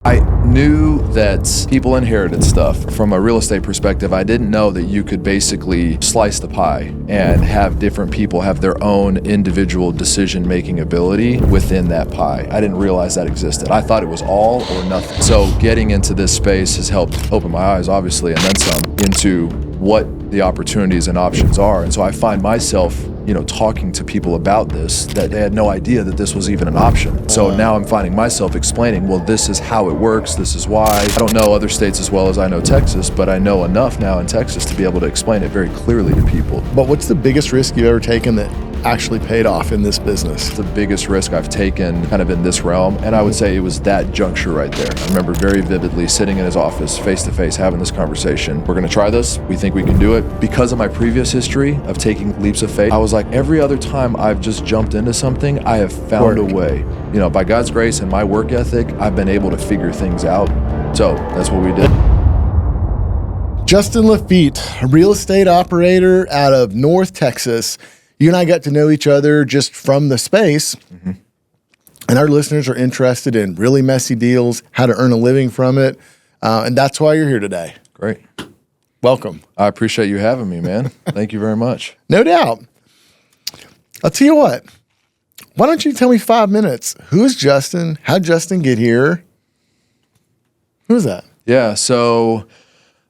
I knew that people inherited stuff. From a real estate perspective, I didn't know that you could basically slice the pie and have different people have their own individual decision-making ability within that pie. I didn't realize that existed. I thought it was all or nothing. So getting into this space has helped open my eyes, obviously, and then some, into what the opportunities and options are. And so I find myself, talking to people about this, that they had no idea that this was even an option. So now I'm finding myself explaining, well, this is how it works, this is why. I don't know other states as well as I know Texas, but I know enough now in Texas to be able to explain it very clearly to people. But what's the biggest risk you've ever taken that actually paid off in this business? The biggest risk I've taken kind of in this realm, and I would say it was that juncture right there. I remember very vividly sitting in his office face to face having this conversation. We're gonna try this, we think we can do it. Because of my previous history of taking leaps of faith, I was like, every other time I've just jumped into something, I have found a way. By God's grace and my work ethic, I've been able to figure things out. So that's what we did. Justin Lafitte, a real estate operator out of North Texas. You and I got to know each other just from the space, and our listeners are interested in really messy deals, how to earn a living from it, and that's why you're here today. Great. Welcome. I appreciate you having me, man. Thank you very much. No doubt. I'll tell you what. Why don't you tell me 5 minutes? Who's Justin? How'd Justin get here? Who's that? Yeah, so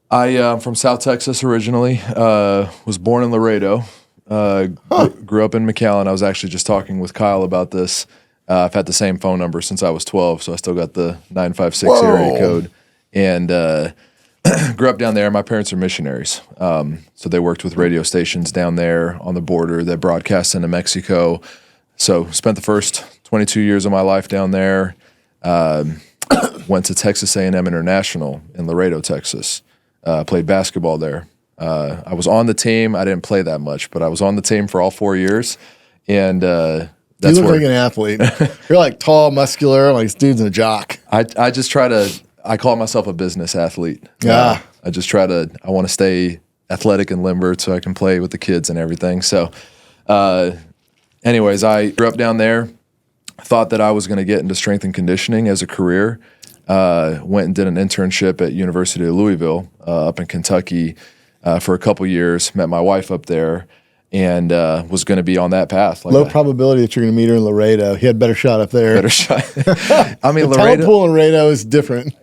I'm from South Texas originally. Was born in Laredo. Grew up in McAllen. I was actually just talking with Kyle about this. I've had the same phone number since I was 12, so I still got the 956 area code. And grew up down there. My parents are missionaries. So they worked with radio stations down there on the border that broadcast into Mexico. So spent the first 22 years of my life down there. Went to Texas A&M International in Laredo, Texas. Played basketball there. I was on the team. I didn't play that much, but I was on the team for all 4 years. And that's you look like an athlete. You're like tall, muscular, like this dude's a jock. I just try to, I call myself a business athlete. Yeah. I want to stay athletic and limber so I can play with the kids and everything. So anyways, I grew up down there. Thought that I was going to get into strength and conditioning as a career. Went and did an internship at University of Louisville up in Kentucky. For a couple years, met my wife up there, and was going to be on that path. Low probability that you're going to meet her in Laredo. He had better shot up there. Better shot. I mean, the talent pool in Laredo is different.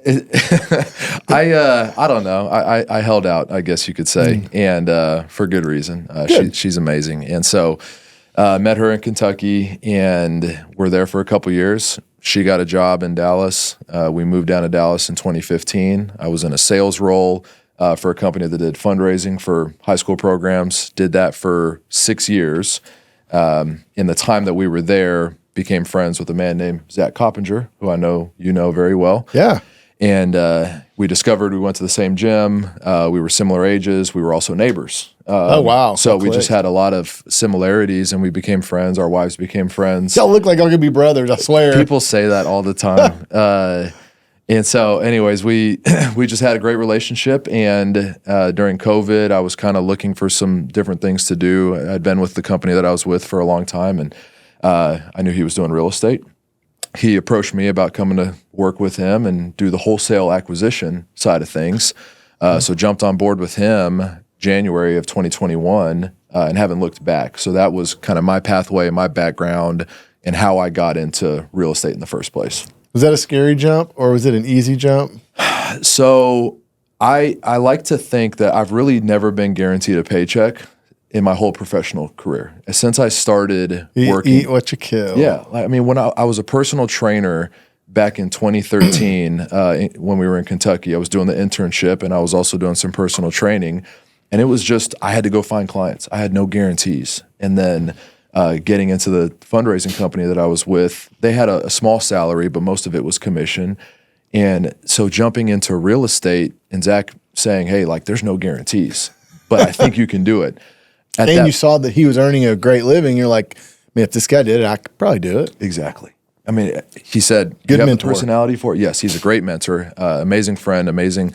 I don't know. I held out, I guess you could say, and for good reason. She's amazing, and so met her in Kentucky, and we're there for a couple years. She got a job in Dallas. We moved down to Dallas in 2015. I was in a sales role. For a company that did fundraising for high school programs, did that for 6 years. In the time that we were there, became friends with a man named Zach Coppinger, who I know you know very well. Yeah. And we discovered we went to the same gym. We were similar ages. We were also neighbors. Oh, wow. So we just had a lot of similarities, and we became friends. Our wives became friends. Y'all look like y'all could be brothers, I swear. People say that all the time. And so anyways, we just had a great relationship, and during COVID, I was kind of looking for some different things to do. I'd been with the company that I was with for a long time, and I knew he was doing real estate. He approached me about coming to work with him and do the wholesale acquisition side of things. So jumped on board with him January of 2021 and haven't looked back. So that was kind of my pathway, my background, and how I got into real estate in the first place. Was that a scary jump or was it an easy jump? So I like to think that I've really never been guaranteed a paycheck in my whole professional career. Since I started working. Eat what you kill. Yeah. I mean, when I was a personal trainer back in 2013 when we were in Kentucky, I was doing the internship and I was also doing some personal training. And it was just, I had to go find clients. I had no guarantees. And then getting into the fundraising company that I was with, they had a small salary, but most of it was commission. And so jumping into real estate and Zach saying, hey, like there's no guarantees, but I think you can do it. You saw that he was earning a great living. You're like, man, if this guy did it, I could probably do it. Exactly. I mean, he said, good you have mentor. A personality for it? Yes, he's a great mentor, amazing friend, amazing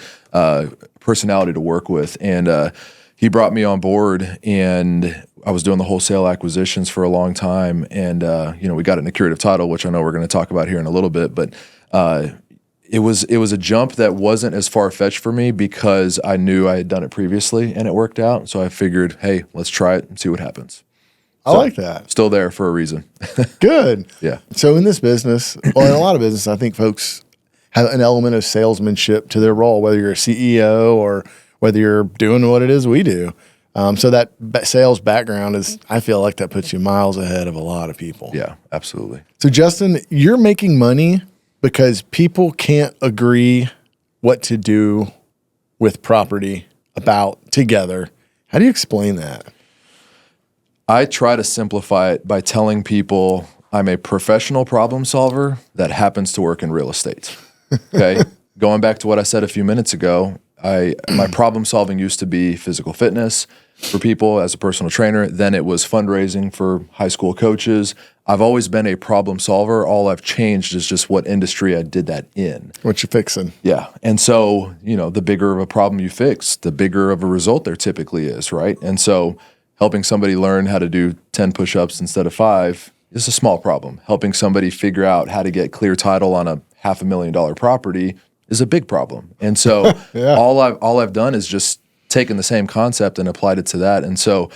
personality to work with. And he brought me on board, and I was doing the wholesale acquisitions for a long time. And, we got it in the Curative title, which I know we're going to talk about here in a little bit. But it was a jump that wasn't as far-fetched for me because I knew I had done it previously and it worked out. So I figured, hey, let's try it and see what happens. I like that. Still there for a reason. Good. Yeah. So in this business, well, in a lot of business, I think folks have an element of salesmanship to their role, whether you're a CEO or whether you're doing what it is we do. So that sales background is, I feel like that puts you miles ahead of a lot of people. Yeah, absolutely. So Justin, you're making money because people can't agree what to do with property about together. How do you explain that? I try to simplify it by telling people I'm a professional problem solver that happens to work in real estate. Okay. Going back to what I said a few minutes ago, my problem solving used to be physical fitness for people as a personal trainer. Then it was fundraising for high school coaches. I've always been a problem solver. All I've changed is just what industry I did that in. What you fixing? Yeah. And so, the bigger of a problem you fix, the bigger of a result there typically is, right? And so helping somebody learn how to do 10 push-ups instead of 5 is a small problem. Helping somebody figure out how to get clear title on a $500,000 property is a big problem. And so Yeah. all I've done is just taken the same concept and applied it to that. And so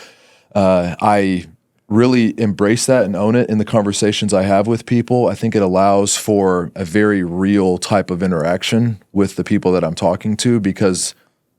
I really embrace that and own it in the conversations I have with people. I think it allows for a very real type of interaction with the people that I'm talking to because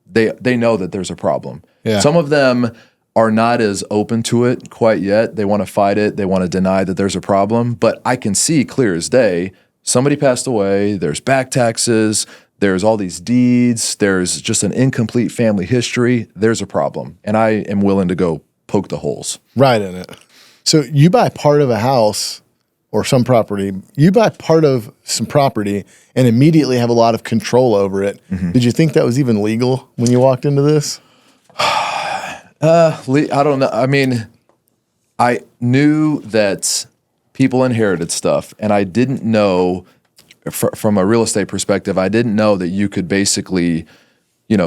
they know that there's a problem. Yeah. Some of them are not as open to it quite yet. They want to fight it. They want to deny that there's a problem. But I can see clear as day, somebody passed away, there's back taxes, there's all these deeds, there's just an incomplete family history. There's a problem. And I am willing to go poke the holes. Right in it. So you buy part of a house or some property, you buy part of some property and immediately have a lot of control over it. Mm-hmm. Did you think that was even legal when you walked into this? I don't know. I mean, I knew that people inherited stuff, and I didn't know, from a real estate perspective, I didn't know that you could basically,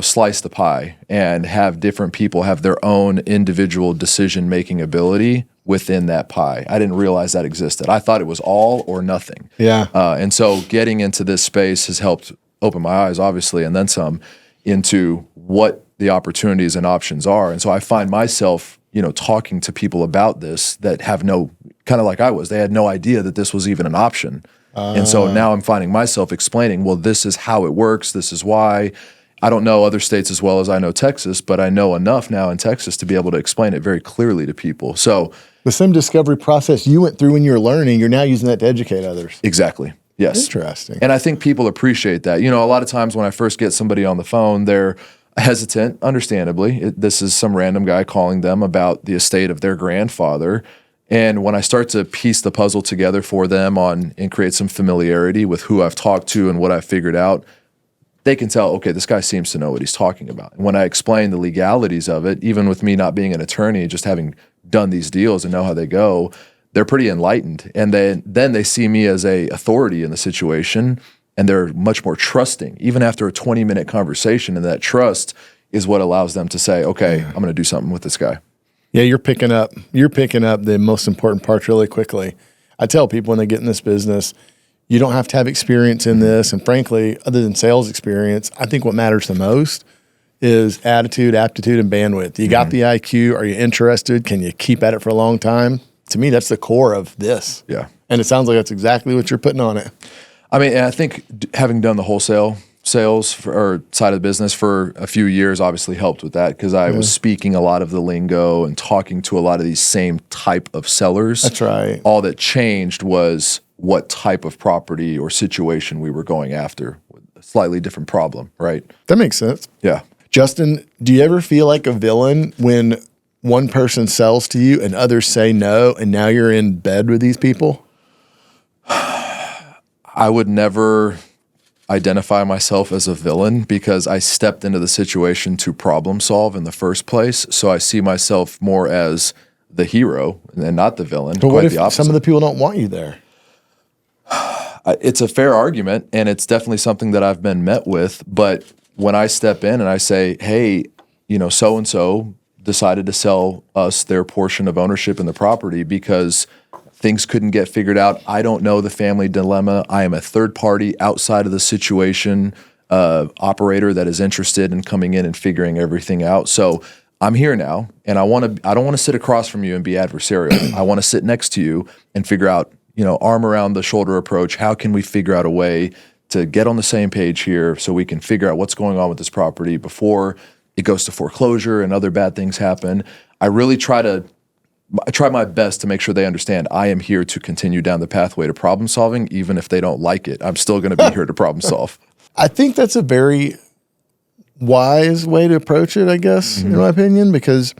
slice the pie and have different people have their own individual decision-making ability within that pie. I didn't realize that existed. I thought it was all or nothing. Yeah. And so getting into this space has helped open my eyes, obviously, and then some, into what the opportunities and options are. And so I find myself, talking to people about this that have kind of like I was, they had no idea that this was even an option. And so now I'm finding myself explaining, well, this is how it works. This is why. I don't know other states as well as I know Texas, but I know enough now in Texas to be able to explain it very clearly to people. So the same discovery process you went through when you were learning, you're now using that to educate others. Exactly. Yes. Interesting. And I think people appreciate that. A lot of times when I first get somebody on the phone, they're hesitant, understandably. This is some random guy calling them about the estate of their grandfather. And when I start to piece the puzzle together for them and create some familiarity with who I've talked to and what I've figured out, they can tell, okay, this guy seems to know what he's talking about. And when I explain the legalities of it, even with me not being an attorney, just having done these deals and know how they go, they're pretty enlightened. And then they see me as a authority in the situation, and they're much more trusting, even after a 20-minute conversation. And that trust is what allows them to say, okay, I'm going to do something with this guy. Yeah, you're picking up the most important parts really quickly. I tell people when they get in this business, you don't have to have experience in this. And frankly, other than sales experience, I think what matters the most is attitude, aptitude, and bandwidth. You got the IQ. Are you interested? Can you keep at it for a long time? To me, that's the core of this. Yeah. And it sounds like that's exactly what you're putting on it. I mean, and I think having done the wholesale sales or side of the business for a few years obviously helped with that because I was speaking a lot of the lingo and talking to a lot of these same type of sellers. That's right. All that changed was what type of property or situation we were going after. A slightly different problem, right? That makes sense. Yeah. Justin, do you ever feel like a villain when one person sells to you and others say no, and now you're in bed with these people? I would never identify myself as a villain because I stepped into the situation to problem solve in the first place. So I see myself more as the hero and not the villain. But what if some of the people don't want you there? It's a fair argument, and it's definitely something that I've been met with. But when I step in and I say, hey, so-and-so decided to sell us their portion of ownership in the property because things couldn't get figured out. I don't know the family dilemma. I am a third party outside of the situation operator that is interested in coming in and figuring everything out. So I'm here now, and I don't want to sit across from you and be adversarial. I want to sit next to you and figure out, arm around the shoulder approach. How can we figure out a way to get on the same page here so we can figure out what's going on with this property before it goes to foreclosure and other bad things happen. I try my best to make sure they understand I am here to continue down the pathway to problem solving, even if they don't like it. I'm still going to be here to problem solve. I think that's a very wise way to approach it, I guess, in my opinion, because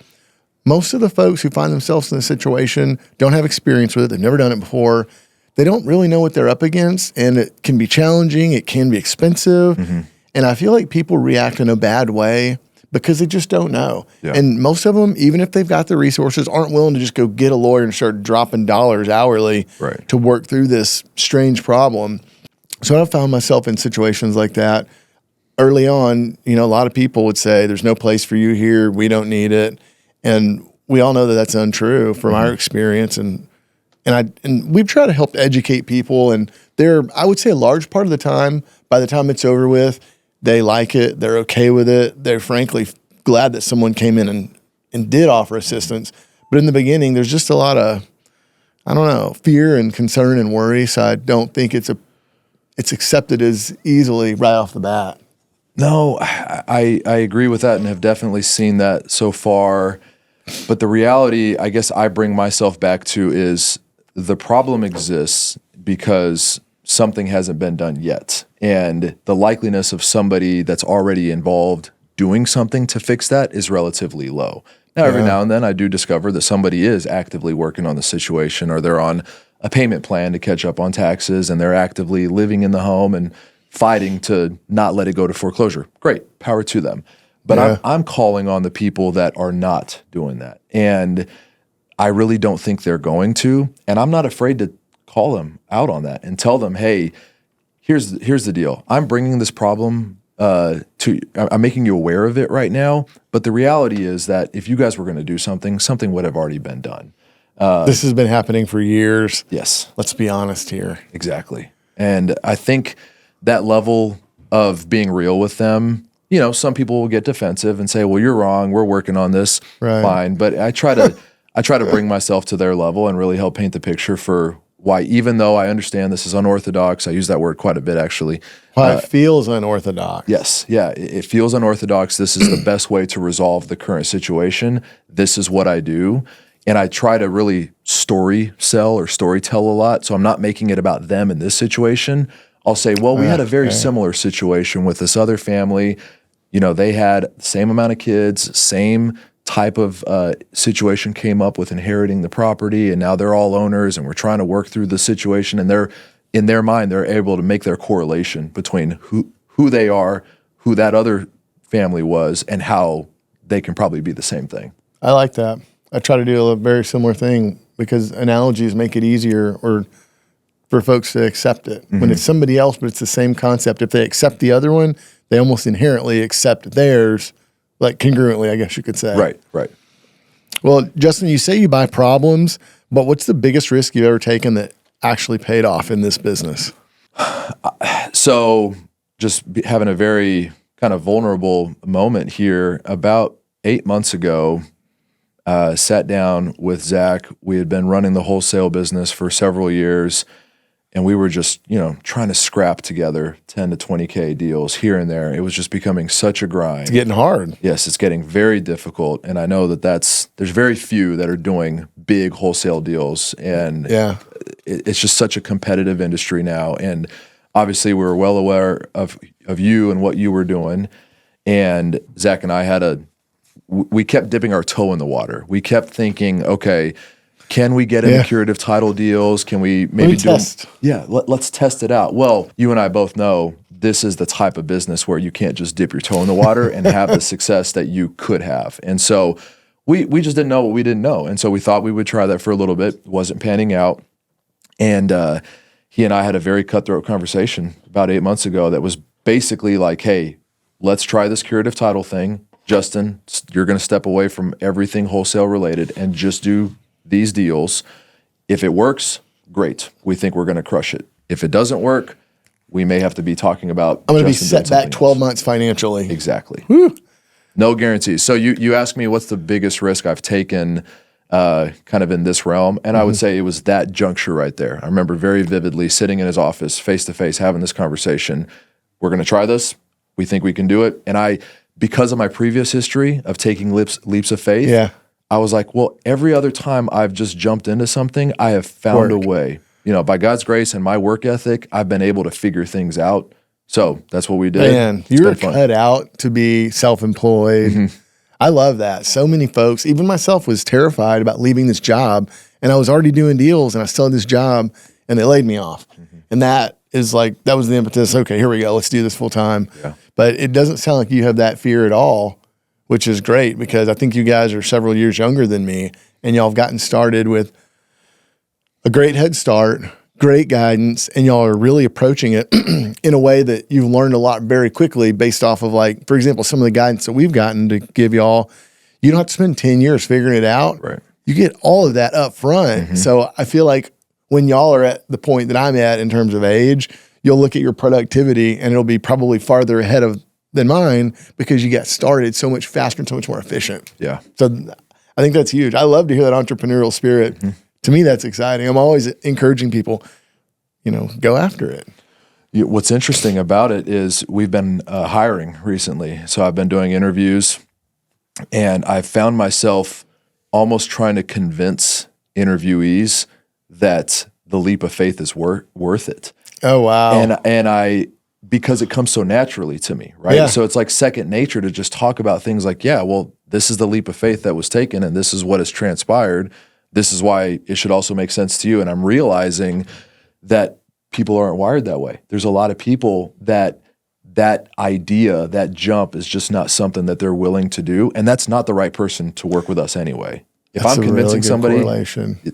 most of the folks who find themselves in this situation don't have experience with it. They've never done it before. They don't really know what they're up against, and it can be challenging. It can be expensive. And I feel like people react in a bad way because they just don't know. Yeah. And most of them, even if they've got the resources, aren't willing to just go get a lawyer and start dropping dollars hourly to work through this strange problem. So I found myself in situations like that. Early on, a lot of people would say, there's no place for you here. We don't need it. And we all know that that's untrue from our experience. And we've tried to help educate people. And I would say a large part of the time, by the time it's over with, they like it. They're okay with it. They're frankly glad that someone came in and did offer assistance. But in the beginning, there's just a lot of, fear and concern and worry. So I don't think it's accepted as easily right off the bat. No, I agree with that and have definitely seen that so far. But the reality, I guess I bring myself back to is the problem exists because something hasn't been done yet. And the likeliness of somebody that's already involved doing something to fix that is relatively low. Now, every now and then I do discover that somebody is actively working on the situation, or they're on a payment plan to catch up on taxes, and they're actively living in the home and fighting to not let it go to foreclosure. Great, power to them. But I'm calling on the people that are not doing that. And I really don't think they're going to. And I'm not afraid to call them out on that and tell them, hey, here's the deal. I'm bringing this problem I'm making you aware of it right now. But the reality is that if you guys were going to do something would have already been done. This has been happening for years. Yes. Let's be honest here. Exactly. And I think that level of being real with them, some people will get defensive and say, well, you're wrong. We're working on this. Right. Fine. But I try to bring myself to their level and really help paint the picture for why, even though I understand this is unorthodox, I use that word quite a bit actually. Why it feels unorthodox. Yes. Yeah. It feels unorthodox. This is the best way to resolve the current situation. This is what I do. And I try to really story tell a lot. So I'm not making it about them in this situation. I'll say, well, we had a very similar situation with this other family. They had the same amount of kids, same type of situation came up with inheriting the property, and now they're all owners, and we're trying to work through the situation. And in their mind, they're able to make their correlation between who they are, who that other family was, and how they can probably be the same thing. I like that. I try to do a very similar thing because analogies make it easier or for folks to accept it. When it's somebody else, but it's the same concept. If they accept the other one, they almost inherently accept theirs, like congruently, I guess you could say. Right. Well, Justin, you say you buy problems, but what's the biggest risk you've ever taken that actually paid off in this business? So just having a very kind of vulnerable moment here. About 8 months ago, sat down with Zach. We had been running the wholesale business for several years, and we were just, trying to scrap together 10 to 20K deals here and there. It was just becoming such a grind. It's getting hard. Yes, it's getting very difficult. And I know there's very few that are doing big wholesale deals. And it's just such a competitive industry now. And obviously we were well aware of you and what you were doing. And Zach and I we kept dipping our toe in the water. We kept thinking, okay, can we get into curative title deals? Can we maybe test? Let's test it out. Well, you and I both know this is the type of business where you can't just dip your toe in the water and have the success that you could have. And so we just didn't know what we didn't know. And so we thought we would try that for a little bit. It wasn't panning out. And he and I had a very cutthroat conversation about 8 months ago that was basically like, hey, let's try this curative title thing. Justin, you're going to step away from everything wholesale related and just do these deals. If it works, great. We think we're going to crush it. If it doesn't work, we may have to be talking about. I'm going to be set back 12 months financially. Exactly. Whew. No guarantees. So you asked me what's the biggest risk I've taken kind of in this realm, and I would say it was that juncture right there. I remember very vividly sitting in his office face to face having this conversation. We're going to try this. We think we can do it. And because of my previous history of taking leaps of faith, I was like, well, every other time I've just jumped into something, I have found a way. By God's grace and my work ethic, I've been able to figure things out. So that's what we did. Man, you're cut out to be self-employed. I love that. So many folks, even myself, was terrified about leaving this job, and I was already doing deals, and I still had this job, and they laid me off. And that was the impetus. Okay, here we go. Let's do this full time. Yeah. But it doesn't sound like you have that fear at all, which is great, because I think you guys are several years younger than me, and y'all have gotten started with a great head start, great guidance, and y'all are really approaching it in a way that you've learned a lot very quickly based off of, like, for example, some of the guidance that we've gotten to give y'all. You don't have to spend 10 years figuring it out. Right. You get all of that up front. So I feel like when y'all are at the point that I'm at in terms of age, you'll look at your productivity and it'll be probably farther ahead than mine, because you got started so much faster and so much more efficient. Yeah. So I think that's huge. I love to hear that entrepreneurial spirit. To me, that's exciting. I'm always encouraging people, go after it. What's interesting about it is we've been hiring recently. So I've been doing interviews, and I've found myself almost trying to convince interviewees that the leap of faith is worth it. Oh, wow. And because it comes so naturally to me, right? Yeah. So it's like second nature to just talk about things like, this is the leap of faith that was taken, and this is what has transpired. This is why it should also make sense to you. And I'm realizing that people aren't wired that way. There's a lot of people that idea, that jump is just not something that they're willing to do. And that's not the right person to work with us anyway. If I'm convincing somebody,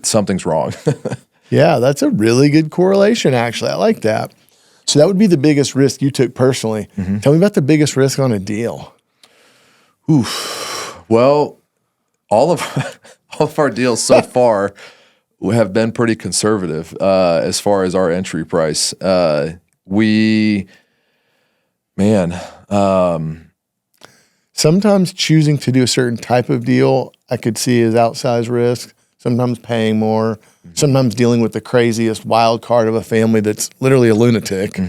something's wrong. Yeah, that's a really good correlation, actually. I like that. So that would be the biggest risk you took personally. Tell me about the biggest risk on a deal. Well, all of our deals so far have been pretty conservative as far as our entry price. Sometimes choosing to do a certain type of deal I could see as outsized risk, sometimes paying more, sometimes dealing with the craziest wild card of a family that's literally a lunatic.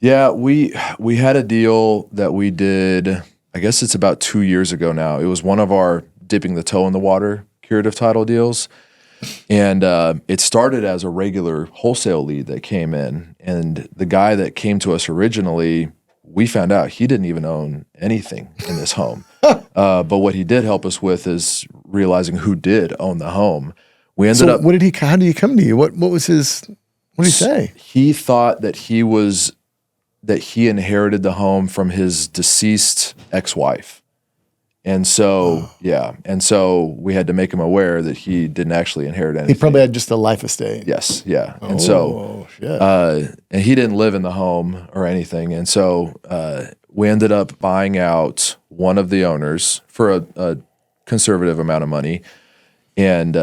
Yeah, we had a deal that we did, I guess it's about 2 years ago now. It was one of our dipping the toe in the water curative title deals. And it started as a regular wholesale lead that came in. And the guy that came to us originally, we found out he didn't even own anything in this home. But what he did help us with is realizing who did own the home. We ended up. How did he come to you? What did he say? He thought that he inherited the home from his deceased ex-wife. And so, and so we had to make him aware that he didn't actually inherit anything. He probably had just a life estate. Yes, yeah. And and he didn't live in the home or anything. And so we ended up buying out one of the owners for a conservative amount of money and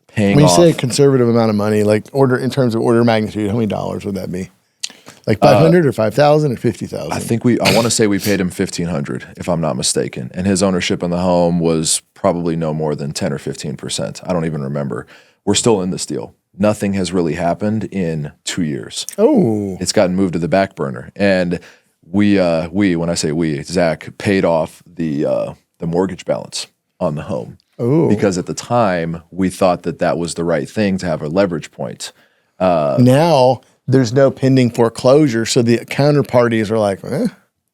paying When you off. say a conservative amount of money, like in terms of order of magnitude, how many dollars would that be? Like 500 or 5,000 or 50,000? I want to say we paid him $1,500, if I'm not mistaken. And his ownership in the home was probably no more than 10 or 15%. I don't even remember. We're still in this deal. Nothing has really happened in 2 years. Oh. It's gotten moved to the back burner. And when I say we, Zach paid off the mortgage balance on the home. Oh. Because at the time, we thought that was the right thing to have a leverage point. Now there's no pending foreclosure, so the counterparties are like,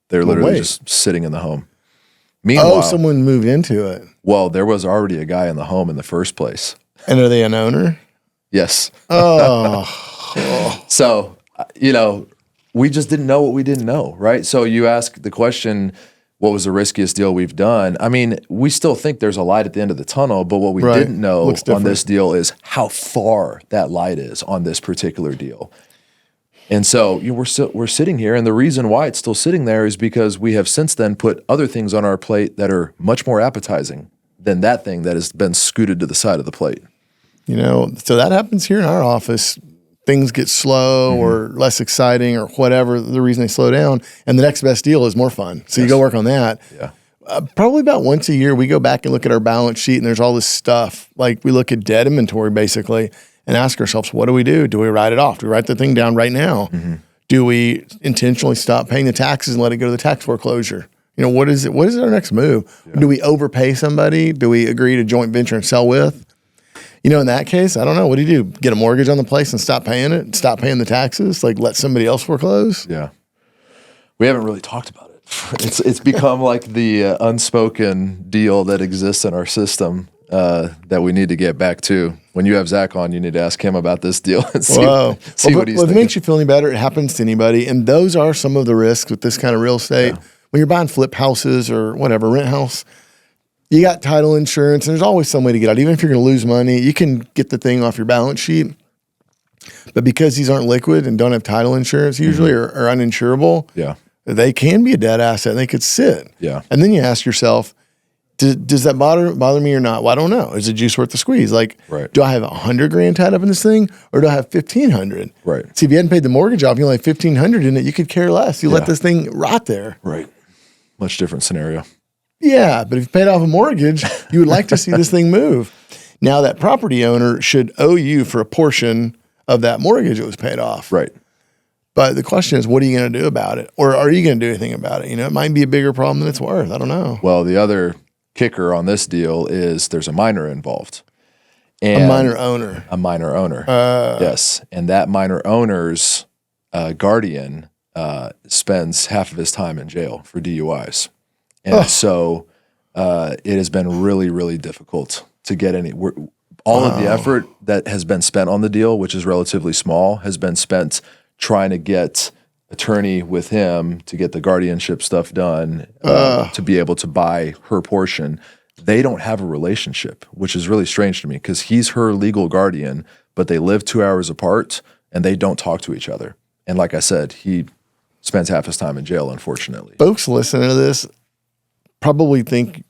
they're literally just sitting in the home. Meanwhile, someone moved into it. Well, there was already a guy in the home in the first place. And are they an owner? Yes. Oh. So, we just didn't know what we didn't know, right? So you ask the question, what was the riskiest deal we've done? I mean, we still think there's a light at the end of the tunnel, but what we didn't know on this deal is how far that light is on this particular deal. And so we're sitting here, and the reason why it's still sitting there is because we have since then put other things on our plate that are much more appetizing than that thing that has been scooted to the side of the plate. So that happens here in our office. Things get slow or less exciting or whatever the reason they slow down, and the next best deal is more fun. So you go work on that. Yeah. Probably about once a year, we go back and look at our balance sheet, and there's all this stuff. Like we look at debt inventory basically and ask ourselves, what do we do? Do we write it off? Do we write the thing down right now? Do we intentionally stop paying the taxes and let it go to the tax foreclosure? What is it? What is our next move? Yeah. Do we overpay somebody? Do we agree to joint venture and sell with? In that case, I don't know. What do you do? Get a mortgage on the place and stop paying it? Stop paying the taxes? Like let somebody else foreclose? Yeah. We haven't really talked about it. It's become like the unspoken deal that exists in our system that we need to get back to. When you have Zach on, you need to ask him about this deal and see what he's thinking. If it makes you feel any better, it happens to anybody. And those are some of the risks with this kind of real estate. Yeah. When you're buying flip houses or whatever, rent house, you got title insurance, and there's always some way to get out. Even if you're going to lose money, you can get the thing off your balance sheet. But because these aren't liquid and don't have title insurance usually or uninsurable, they can be a dead asset. They could sit. Yeah. And then you ask yourself, does that bother me or not? Well, I don't know. Is the juice worth the squeeze? Like, do I have $100,000 tied up in this thing, or do I have $1,500? Right. See, if you hadn't paid the mortgage off, you only have $1,500 in it. You could care less. You let this thing rot there. Right. Much different scenario. Yeah, but if you paid off a mortgage, you would like to see this thing move. Now, that property owner should owe you for a portion of that mortgage that was paid off. Right. But the question is, what are you going to do about it? Or are you going to do anything about it? It might be a bigger problem than it's worth. I don't know. Well, the other kicker on this deal is there's a minor involved. And a minor owner. A minor owner. Yes. And that minor owner's guardian spends half of his time in jail for DUIs. And so it has been really, really difficult to get all of the effort that has been spent on the deal, which is relatively small, has been spent trying to get attorney with him to get the guardianship stuff done, to be able to buy her portion. They don't have a relationship, which is really strange to me because he's her legal guardian, but they live 2 hours apart and they don't talk to each other. And like I said, he spends half his time in jail, unfortunately. Folks listening to this probably think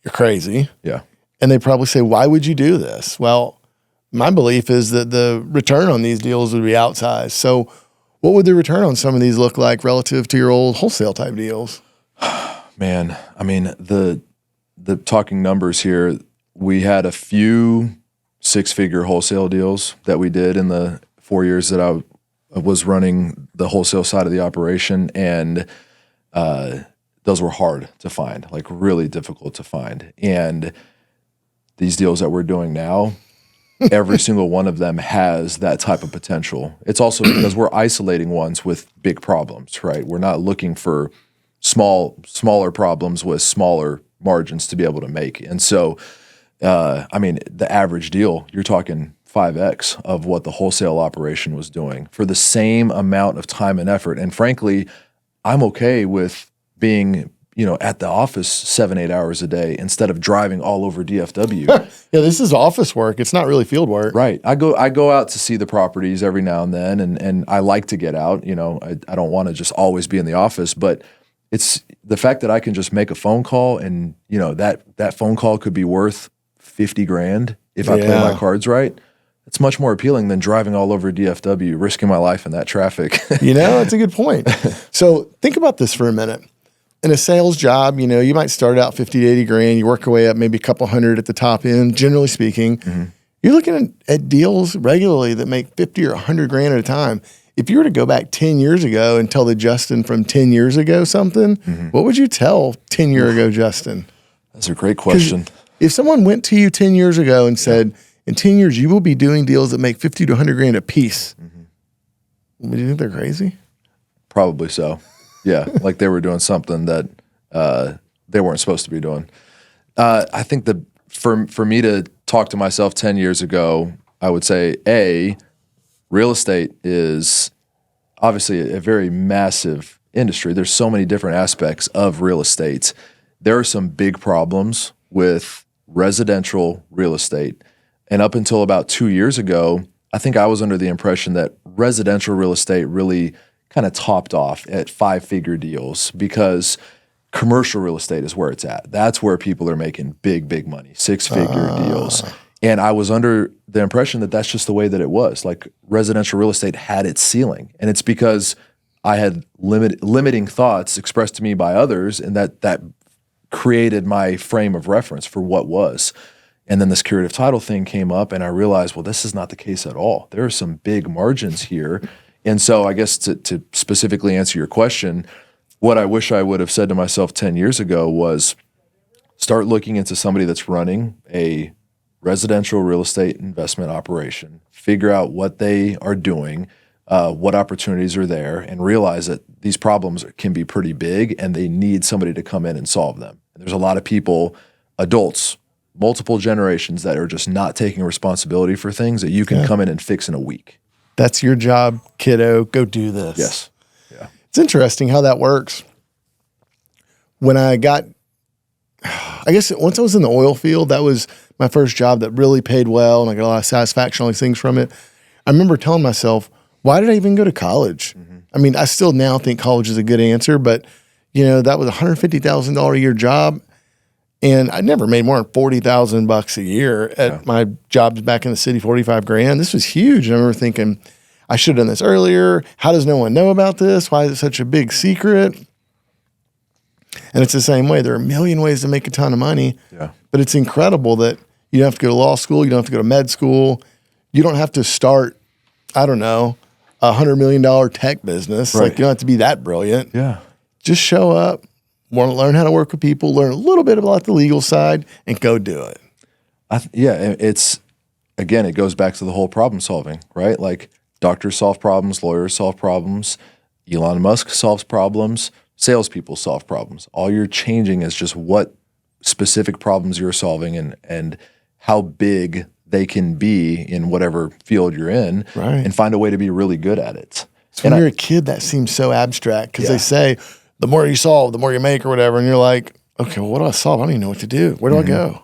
you're crazy. Yeah. And they probably say, why would you do this? Well, my belief is that the return on these deals would be outsized. So what would the return on some of these look like relative to your old wholesale type deals? Man, I mean, the talking numbers here, we had a few six-figure wholesale deals that we did in the 4 years that I was running the wholesale side of the operation, and those were hard to find, like really difficult to find. And these deals that we're doing now, every single one of them has that type of potential. It's also because we're isolating ones with big problems, right? We're not looking for smaller problems with smaller margins to be able to make. And so, I mean, the average deal, you're talking 5X of what the wholesale operation was doing for the same amount of time and effort. And frankly, I'm okay with being, at the office 7-8 hours a day instead of driving all over DFW. Yeah, this is office work. It's not really field work. Right. I go out to see the properties every now and then, and I like to get out. I don't want to just always be in the office, but it's the fact that I can just make a phone call and, that phone call could be worth $50,000 if I play my cards right. It's much more appealing than driving all over DFW, risking my life in that traffic. That's a good point. So think about this for a minute. In a sales job, you might start out 50 to 80 grand. You work your way up maybe a couple hundred at the top end, generally speaking. Mm-hmm. You're looking at deals regularly that make 50 or 100 grand at a time. If you were to go back 10 years ago and tell the Justin from 10 years ago something, what would you tell 10 year ago Justin? That's a great question. If someone went to you 10 years ago and said, in 10 years, you will be doing deals that make 50 to 100 grand a piece, would you think they're crazy? Probably so. Yeah, like they were doing something that they weren't supposed to be doing. I think that for me to talk to myself 10 years ago, I would say, real estate is obviously a very massive industry. There's so many different aspects of real estate. There are some big problems with residential real estate. And up until about 2 years ago, I think I was under the impression that residential real estate really kind of topped off at 5-figure deals because commercial real estate is where it's at. That's where people are making big, big money, 6-figure deals. And I was under the impression that that's just the way that it was. Like residential real estate had its ceiling. And it's because I had limiting thoughts expressed to me by others, and that created my frame of reference for what was. And then this curative title thing came up, and I realized, well, this is not the case at all. There are some big margins here. And so I guess to specifically answer your question, what I wish I would have said to myself 10 years ago was start looking into somebody that's running a residential real estate investment operation, figure out what they are doing, what opportunities are there, and realize that these problems can be pretty big and they need somebody to come in and solve them. And there's a lot of people, adults, multiple generations that are just not taking responsibility for things that you can come in and fix in a week. That's your job, kiddo. Go do this. Yes. Yeah. It's interesting how that works. When I guess once I was in the oil field, that was my first job that really paid well, and I got a lot of satisfaction, all these things from it. I remember telling myself, why did I even go to college? Mm-hmm. I mean, I still now think college is a good answer, but that was a $150,000 a year job, and I never made more than $40,000 a year at my jobs back in the city, $45,000. This was huge. And I remember thinking, I should have done this earlier. How does no one know about this? Why is it such a big secret? And it's the same way. There are a million ways to make a ton of money, but it's incredible that you don't have to go to law school. You don't have to go to med school. You don't have to start, I don't know, a $100 million tech business. Right. Like, you don't have to be that brilliant. Yeah. Just show up, want to learn how to work with people, learn a little bit about the legal side, and go do it. It's, again, it goes back to the whole problem solving, right? Like doctors solve problems, lawyers solve problems, Elon Musk solves problems, salespeople solve problems. All you're changing is just what specific problems you're solving and how big they can be in whatever field you're in, and find a way to be really good at it. So when you're a kid, that seems so abstract because they say the more you solve, the more you make or whatever. And you're like, okay, well, what do I solve? I don't even know what to do. Where do I go?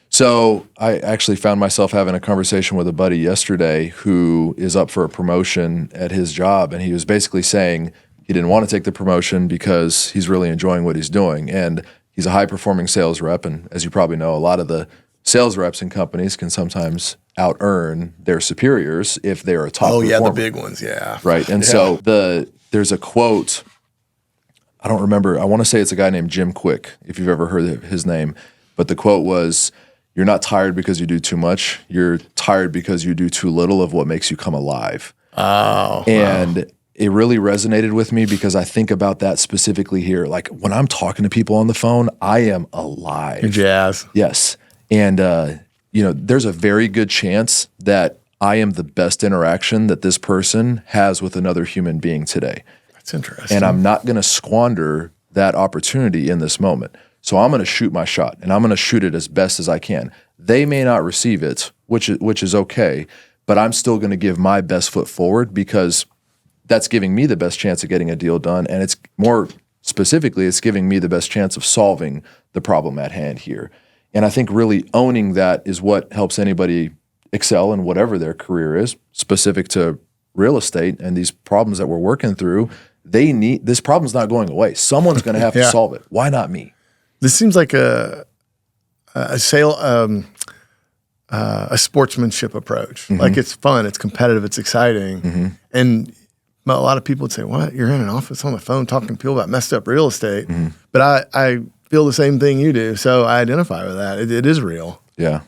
So I actually found myself having a conversation with a buddy yesterday who is up for a promotion at his job. And he was basically saying he didn't want to take the promotion because he's really enjoying what he's doing. And he's a high-performing sales rep. And as you probably know, a lot of the sales reps in companies can sometimes out-earn their superiors if they're a top performer. Oh, yeah, the big ones, Right. And so there's a quote, I don't remember, I want to say it's a guy named Jim Quick, if you've ever heard of his name. But the quote was, "You're not tired because you do too much. You're tired because you do too little of what makes you come alive." Oh. And it really resonated with me because I think about that specifically here. Like when I'm talking to people on the phone, I am alive. You're jazz. Yes. And, there's a very good chance that I am the best interaction that this person has with another human being today. That's interesting. And I'm not going to squander that opportunity in this moment. So I'm going to shoot my shot, and I'm going to shoot it as best as I can. They may not receive it, which is okay, but I'm still going to give my best foot forward because that's giving me the best chance of getting a deal done. And it's more specifically, it's giving me the best chance of solving the problem at hand here. And I think really owning that is what helps anybody excel in whatever their career is, specific to real estate and these problems that we're working through. This problem's not going away. Someone's going to have to solve it. Why not me? This seems like a sportsmanship approach. Mm-hmm. Like it's fun, it's competitive, it's exciting. Mm-hmm. And a lot of people would say, "What? You're in an office on the phone talking to people about messed up real estate." Mm-hmm. But I feel the same thing you do, so I identify with that. It is real. Yeah.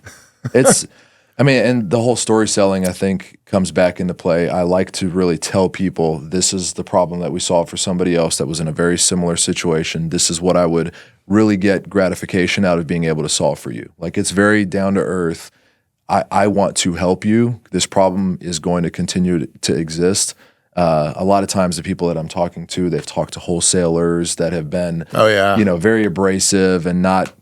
And the whole story selling, I think, comes back into play. I like to really tell people this is the problem that we solved for somebody else that was in a very similar situation. This is what I would really get gratification out of being able to solve for you. Like it's very down to earth. I want to help you. This problem is going to continue to exist. A lot of times the people that I'm talking to, they've talked to wholesalers that have been, very abrasive and not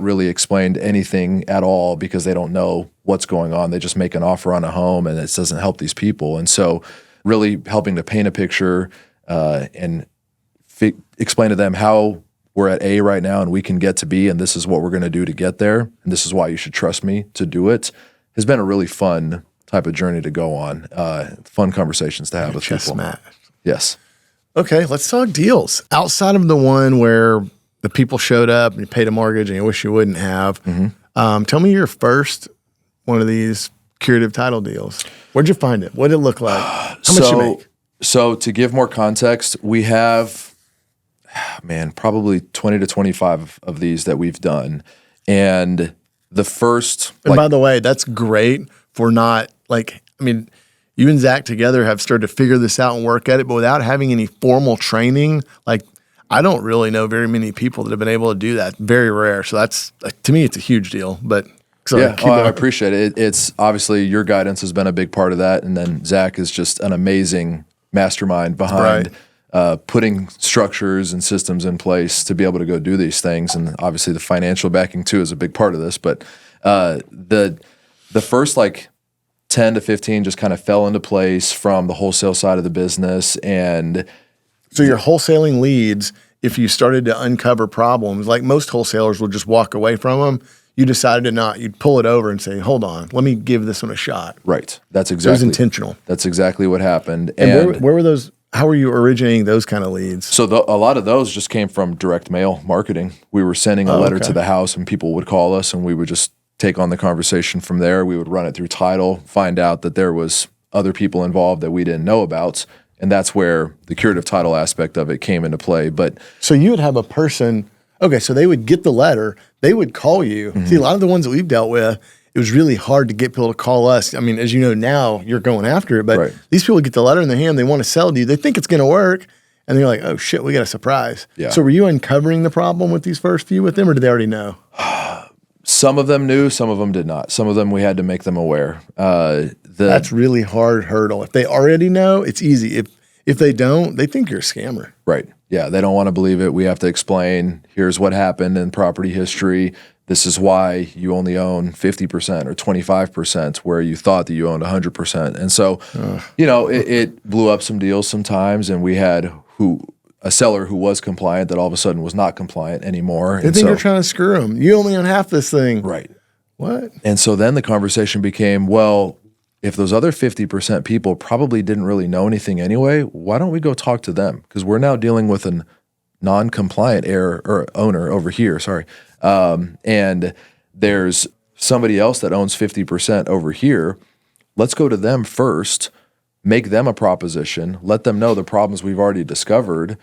really explained anything at all because they don't know what's going on. They just make an offer on a home and it doesn't help these people. And so really helping to paint a picture and explain to them how we're at A right now and we can get to B and this is what we're going to do to get there. And this is why you should trust me to do it has been a really fun type of journey to go on. Fun conversations to have with people. Smash. Yes. Okay, let's talk deals. Outside of the one where the people showed up and you paid a mortgage and you wish you wouldn't have, tell me your first one of these curative title deals? Where'd you find it? What did it look like? How much you make? So to give more context, we have, probably 20 to 25 of these that we've done. And the first... And by the way, that's great for not you and Zach together have started to figure this out and work at it, but without having any formal training, I don't really know very many people that have been able to do that. Very rare. So that's, to me, it's a huge deal. But I appreciate it. It's obviously your guidance has been a big part of that. And then Zach is just an amazing mastermind behind putting structures and systems in place to be able to go do these things. And obviously the financial backing too is a big part of this. But the first 10 to 15 just kind of fell into place from the wholesale side of the business. And so you're wholesaling leads. If you started to uncover problems, like most wholesalers will just walk away from them, you decided to not. You'd pull it over and say, hold on, let me give this one a shot. Right. That's exactly. It was intentional. That's exactly what happened. And where were those? How were you originating those kind of leads? So a lot of those just came from direct mail marketing. We were sending a letter to the house and people would call us and we would just take on the conversation from there. We would run it through title, find out that there was other people involved that we didn't know about. And that's where the curative title aspect of it came into play. But so you would have a person, so they would get the letter, they would call you. Mm-hmm. See, a lot of the ones that we've dealt with, it was really hard to get people to call us. I mean, as you know, now you're going after it, but these people get the letter in their hand, they want to sell to you, they think it's going to work, and they're like, oh shit, we got a surprise. Yeah. So were you uncovering the problem with these first few with them, or did they already know? Some of them knew, some of them did not. Some of them we had to make them aware. That's really hard hurdle. If they already know, it's easy. If they don't, they think you're a scammer. Right. Yeah, they don't want to believe it. We have to explain, here's what happened in property history. This is why you only own 50% or 25% where you thought that you owned 100%. And so, it blew up some deals sometimes, and we had a seller who was compliant that all of a sudden was not compliant anymore. They think you're trying to screw them. You only own half this thing. Right. What? And so then the conversation became, well, if those other 50% people probably didn't really know anything anyway, why don't we go talk to them? Because we're now dealing with a non-compliant heir or owner over here, and there's somebody else that owns 50% over here. Let's go to them first, make them a proposition, let them know the problems we've already discovered,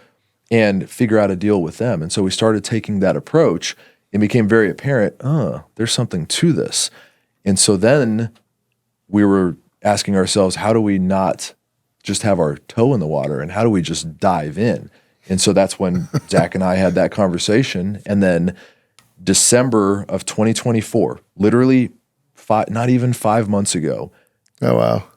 and figure out a deal with them. And so we started taking that approach and became very apparent, there's something to this. And so then we were asking ourselves, how do we not just have our toe in the water, and how do we just dive in? And so that's when Zach and I had that conversation. And then December of 2024, literally not even 5 months ago,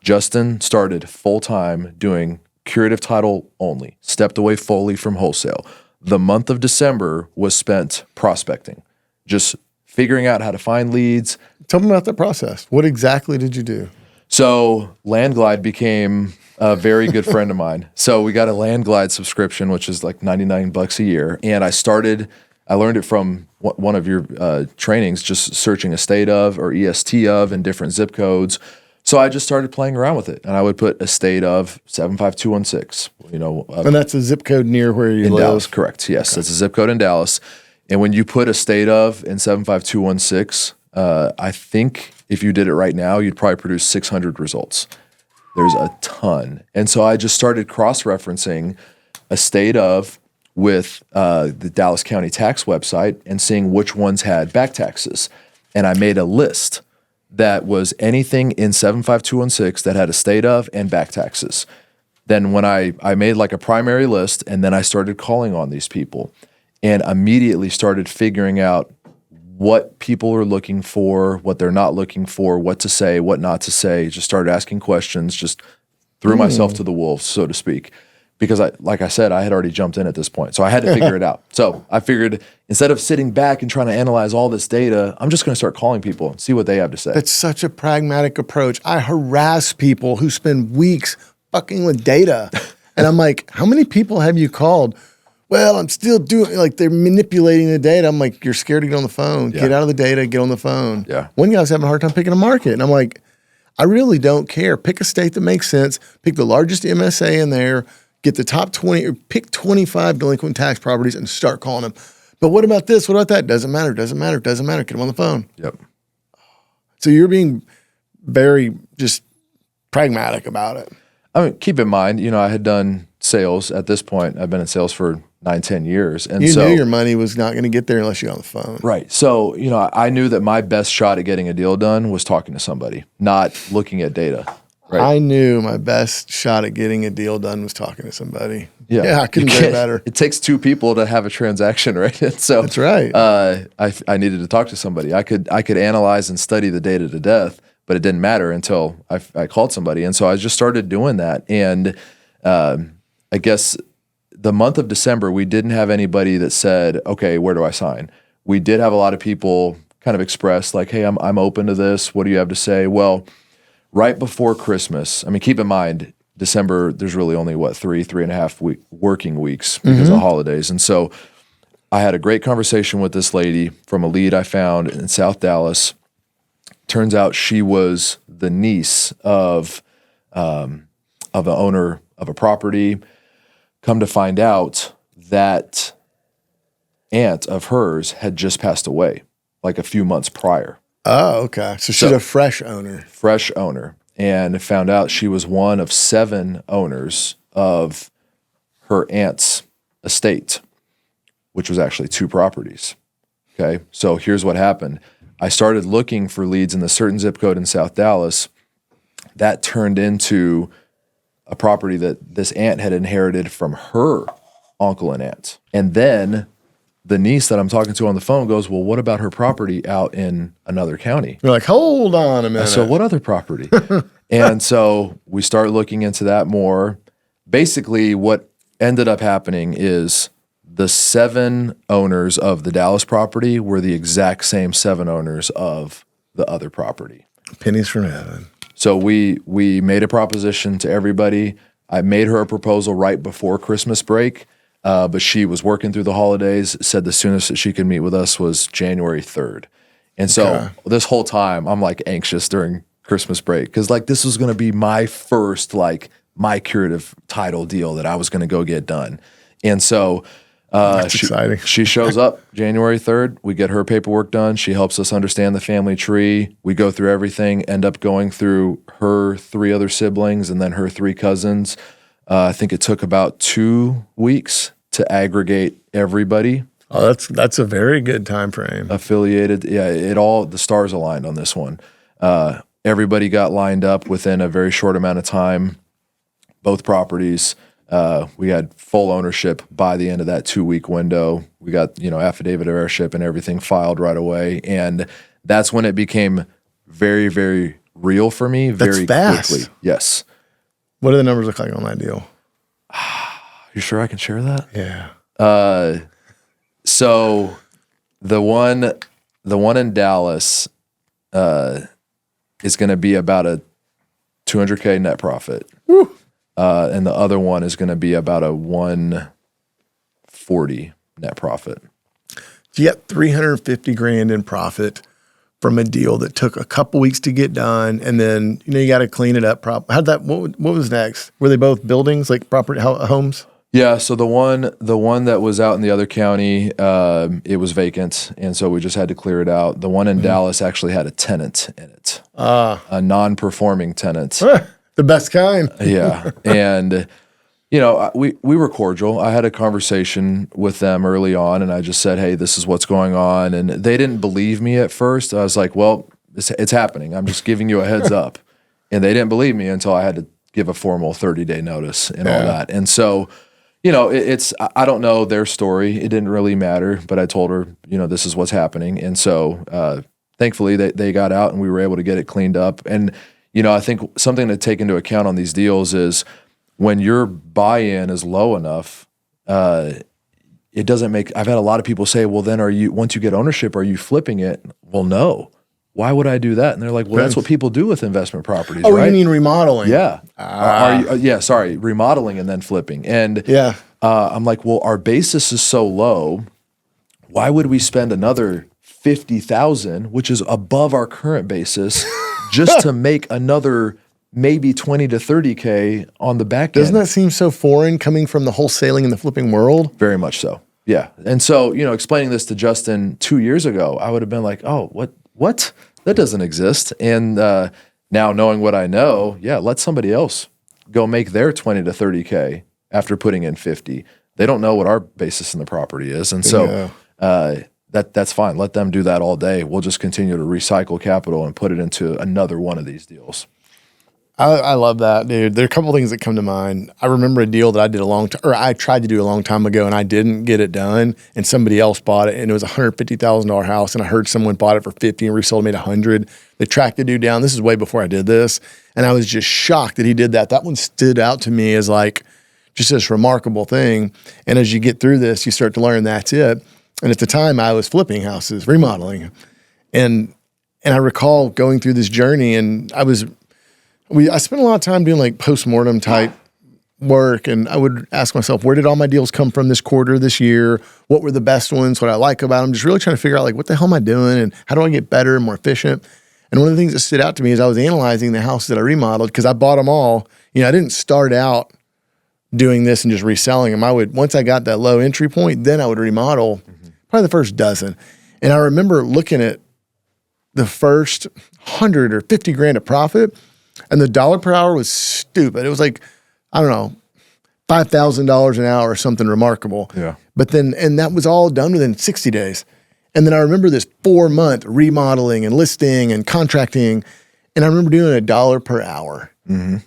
Justin started full-time doing curative title only, stepped away fully from wholesale. The month of December was spent prospecting, just figuring out how to find leads. Tell me about that process. What exactly did you do? So Landglide became a very good friend of mine. So we got a Landglide subscription, which is like $99 a year. And I learned it from one of your trainings, just searching estate of or EST of and different zip codes. So I just started playing around with it, and I would put estate of 75216. And that's a zip code near where you live? In Dallas, correct. Yes, okay. That's a zip code in Dallas. And when you put estate of in 75216, I think if you did it right now, you'd probably produce 600 results. There's a ton. And so I just started cross-referencing estate of with the Dallas County tax website and seeing which ones had back taxes. And I made a list that was anything in 75216 that had estate of and back taxes. Then when I made like a primary list, and then I started calling on these people and immediately started figuring out what people are looking for, what they're not looking for, what to say, what not to say. Just started asking questions, just threw myself to the wolves, so to speak. Because like I said, I had already jumped in at this point. So I had to figure it out. So I figured instead of sitting back and trying to analyze all this data, I'm just going to start calling people and see what they have to say. That's such a pragmatic approach. I harass people who spend weeks fucking with data. And I'm like, how many people have you called? Well, I'm still doing, like they're manipulating the data. I'm like, you're scared to get on the phone. Yeah. Get out of the data, get on the phone. Yeah. One guy's having a hard time picking a market. And I'm like, I really don't care. Pick a state that makes sense. Pick the largest MSA in there. Get the top 20 or pick 25 delinquent tax properties and start calling them. But what about this? What about that? Doesn't matter. Get them on the phone. Yep. So you're being very just pragmatic about it. I mean, keep in mind, I had done sales at this point. I've been in sales for 9-10 years. And You knew your money was not going to get there unless you got on the phone. Right. So, I knew that my best shot at getting a deal done was talking to somebody, not looking at data. Right. I knew my best shot at getting a deal done was talking to somebody. Yeah, I couldn't do it better. It takes two people to have a transaction, right? And so that's right. I needed to talk to somebody. I could analyze and study the data to death, but it didn't matter until I called somebody. And so I just started doing that. And I guess the month of December, we didn't have anybody that said, okay, where do I sign? We did have a lot of people kind of express like, hey, I'm open to this. What do you have to say? Well, right before Christmas, I mean, keep in mind, December, there's really only, 3.5 working weeks because of holidays. And so I had a great conversation with this lady from a lead I found in South Dallas. Turns out she was the niece of an owner of a property. Come to find out, that aunt of hers had just passed away like a few months prior. Oh, okay. So she's a fresh owner. Fresh owner. And found out she was one of 7 owners of her aunt's estate, which was actually 2 properties. Okay. So here's what happened. I started looking for leads in the certain zip code in South Dallas. That turned into a property that this aunt had inherited from her uncle and aunt. And then the niece that I'm talking to on the phone goes, well, what about her property out in another county? You're like, hold on a minute. So what other property? And so we start looking into that more. Basically, what ended up happening is the 7 owners of the Dallas property were the exact same 7 owners of the other property. Pennies from heaven. So we made a proposition to everybody. I made her a proposal right before Christmas break. But she was working through the holidays, said the soonest that she could meet with us was January 3rd. And so this whole time I'm like anxious during Christmas break because like this was going to be my first like my Curative title deal that I was going to go get done. And so that's exciting. She shows up January 3rd. We get her paperwork done. She helps us understand the family tree. We go through everything, end up going through her 3 other siblings and then her 3 cousins. I think it took about 2 weeks to aggregate everybody. Oh, that's a very good time frame. Affiliated. Yeah, the stars aligned on this one. Everybody got lined up within a very short amount of time. Both properties. We had full ownership by the end of that 2-week window. We got, affidavit of heirship and everything filed right away. And that's when it became very, very real for me very quickly. Yes. What do the numbers look like on that deal? You sure I can share that? Yeah. So the one in Dallas is going to be about a $200K net profit. Woo. And the other one is going to be about a $140 net profit. So you got $350,000 in profit from a deal that took a couple weeks to get done, and then you got to clean it up. What was next? Were they both buildings, like property homes? Yeah, so the one that was out in the other county, it was vacant, and so we just had to clear it out. The one in Dallas actually had a tenant in it, a non-performing tenant. The best kind. Yeah, and we were cordial. I had a conversation with them early on, and I just said, hey, this is what's going on, and they didn't believe me at first. I was like, well, it's happening. I'm just giving you a heads up, and they didn't believe me until I had to give a formal 30-day notice and all that, and so. I don't know their story. It didn't really matter, but I told her, this is what's happening. And so thankfully they got out and we were able to get it cleaned up. And, I think something to take into account on these deals is when your buy-in is low enough, it doesn't make, I've had a lot of people say, well, then once you get ownership, are you flipping it? Well, no. Why would I do that? And they're like, well, that's what people do with investment properties, right? Oh, you mean remodeling? Yeah. Remodeling and then flipping. And I'm like, well, our basis is so low. Why would we spend another $50,000, which is above our current basis, just to make another maybe 20 to 30K on the back end? Doesn't that seem so foreign coming from the wholesaling and the flipping world? Very much so. Yeah. And so, explaining this to Justin 2 years ago, I would have been like, oh, what? That doesn't exist. And Now, knowing what I know, let somebody else go make their 20 to 30K after putting in 50. They don't know what our basis in the property is. And so that's fine. Let them do that all day. We'll just continue to recycle capital and put it into another one of these deals. I love that, dude. There are a couple things that come to mind. I remember a deal that I did I tried to do a long time ago, and I didn't get it done, and somebody else bought it, and it was a $150,000 house, and I heard someone bought it for 50 and resold it at 100. They tracked the dude down. This is way before I did this, and I was just shocked that he did that. That one stood out to me as like just this remarkable thing. And as you get through this, you start to learn that's it. And at the time, I was flipping houses, remodeling, and I recall going through this journey, and I spent a lot of time doing like postmortem type work, and I would ask myself, where did all my deals come from this quarter, this year? What were the best ones? What I like about them? Just really trying to figure out like, what the hell am I doing, and how do I get better and more efficient? And one of the things that stood out to me is I was analyzing the houses that I remodeled because I bought them all. I didn't start out doing this and just reselling them. Once I got that low entry point, then I would remodel probably the first dozen. And I remember looking at the first 100 or 50 grand of profit, and the dollar per hour was stupid. It was like, I don't know, $5,000 an hour or something remarkable. Yeah. But then, and that was all done within 60 days. And then I remember this 4-month remodeling and listing and contracting. And I remember doing $1 per hour. Mm-hmm.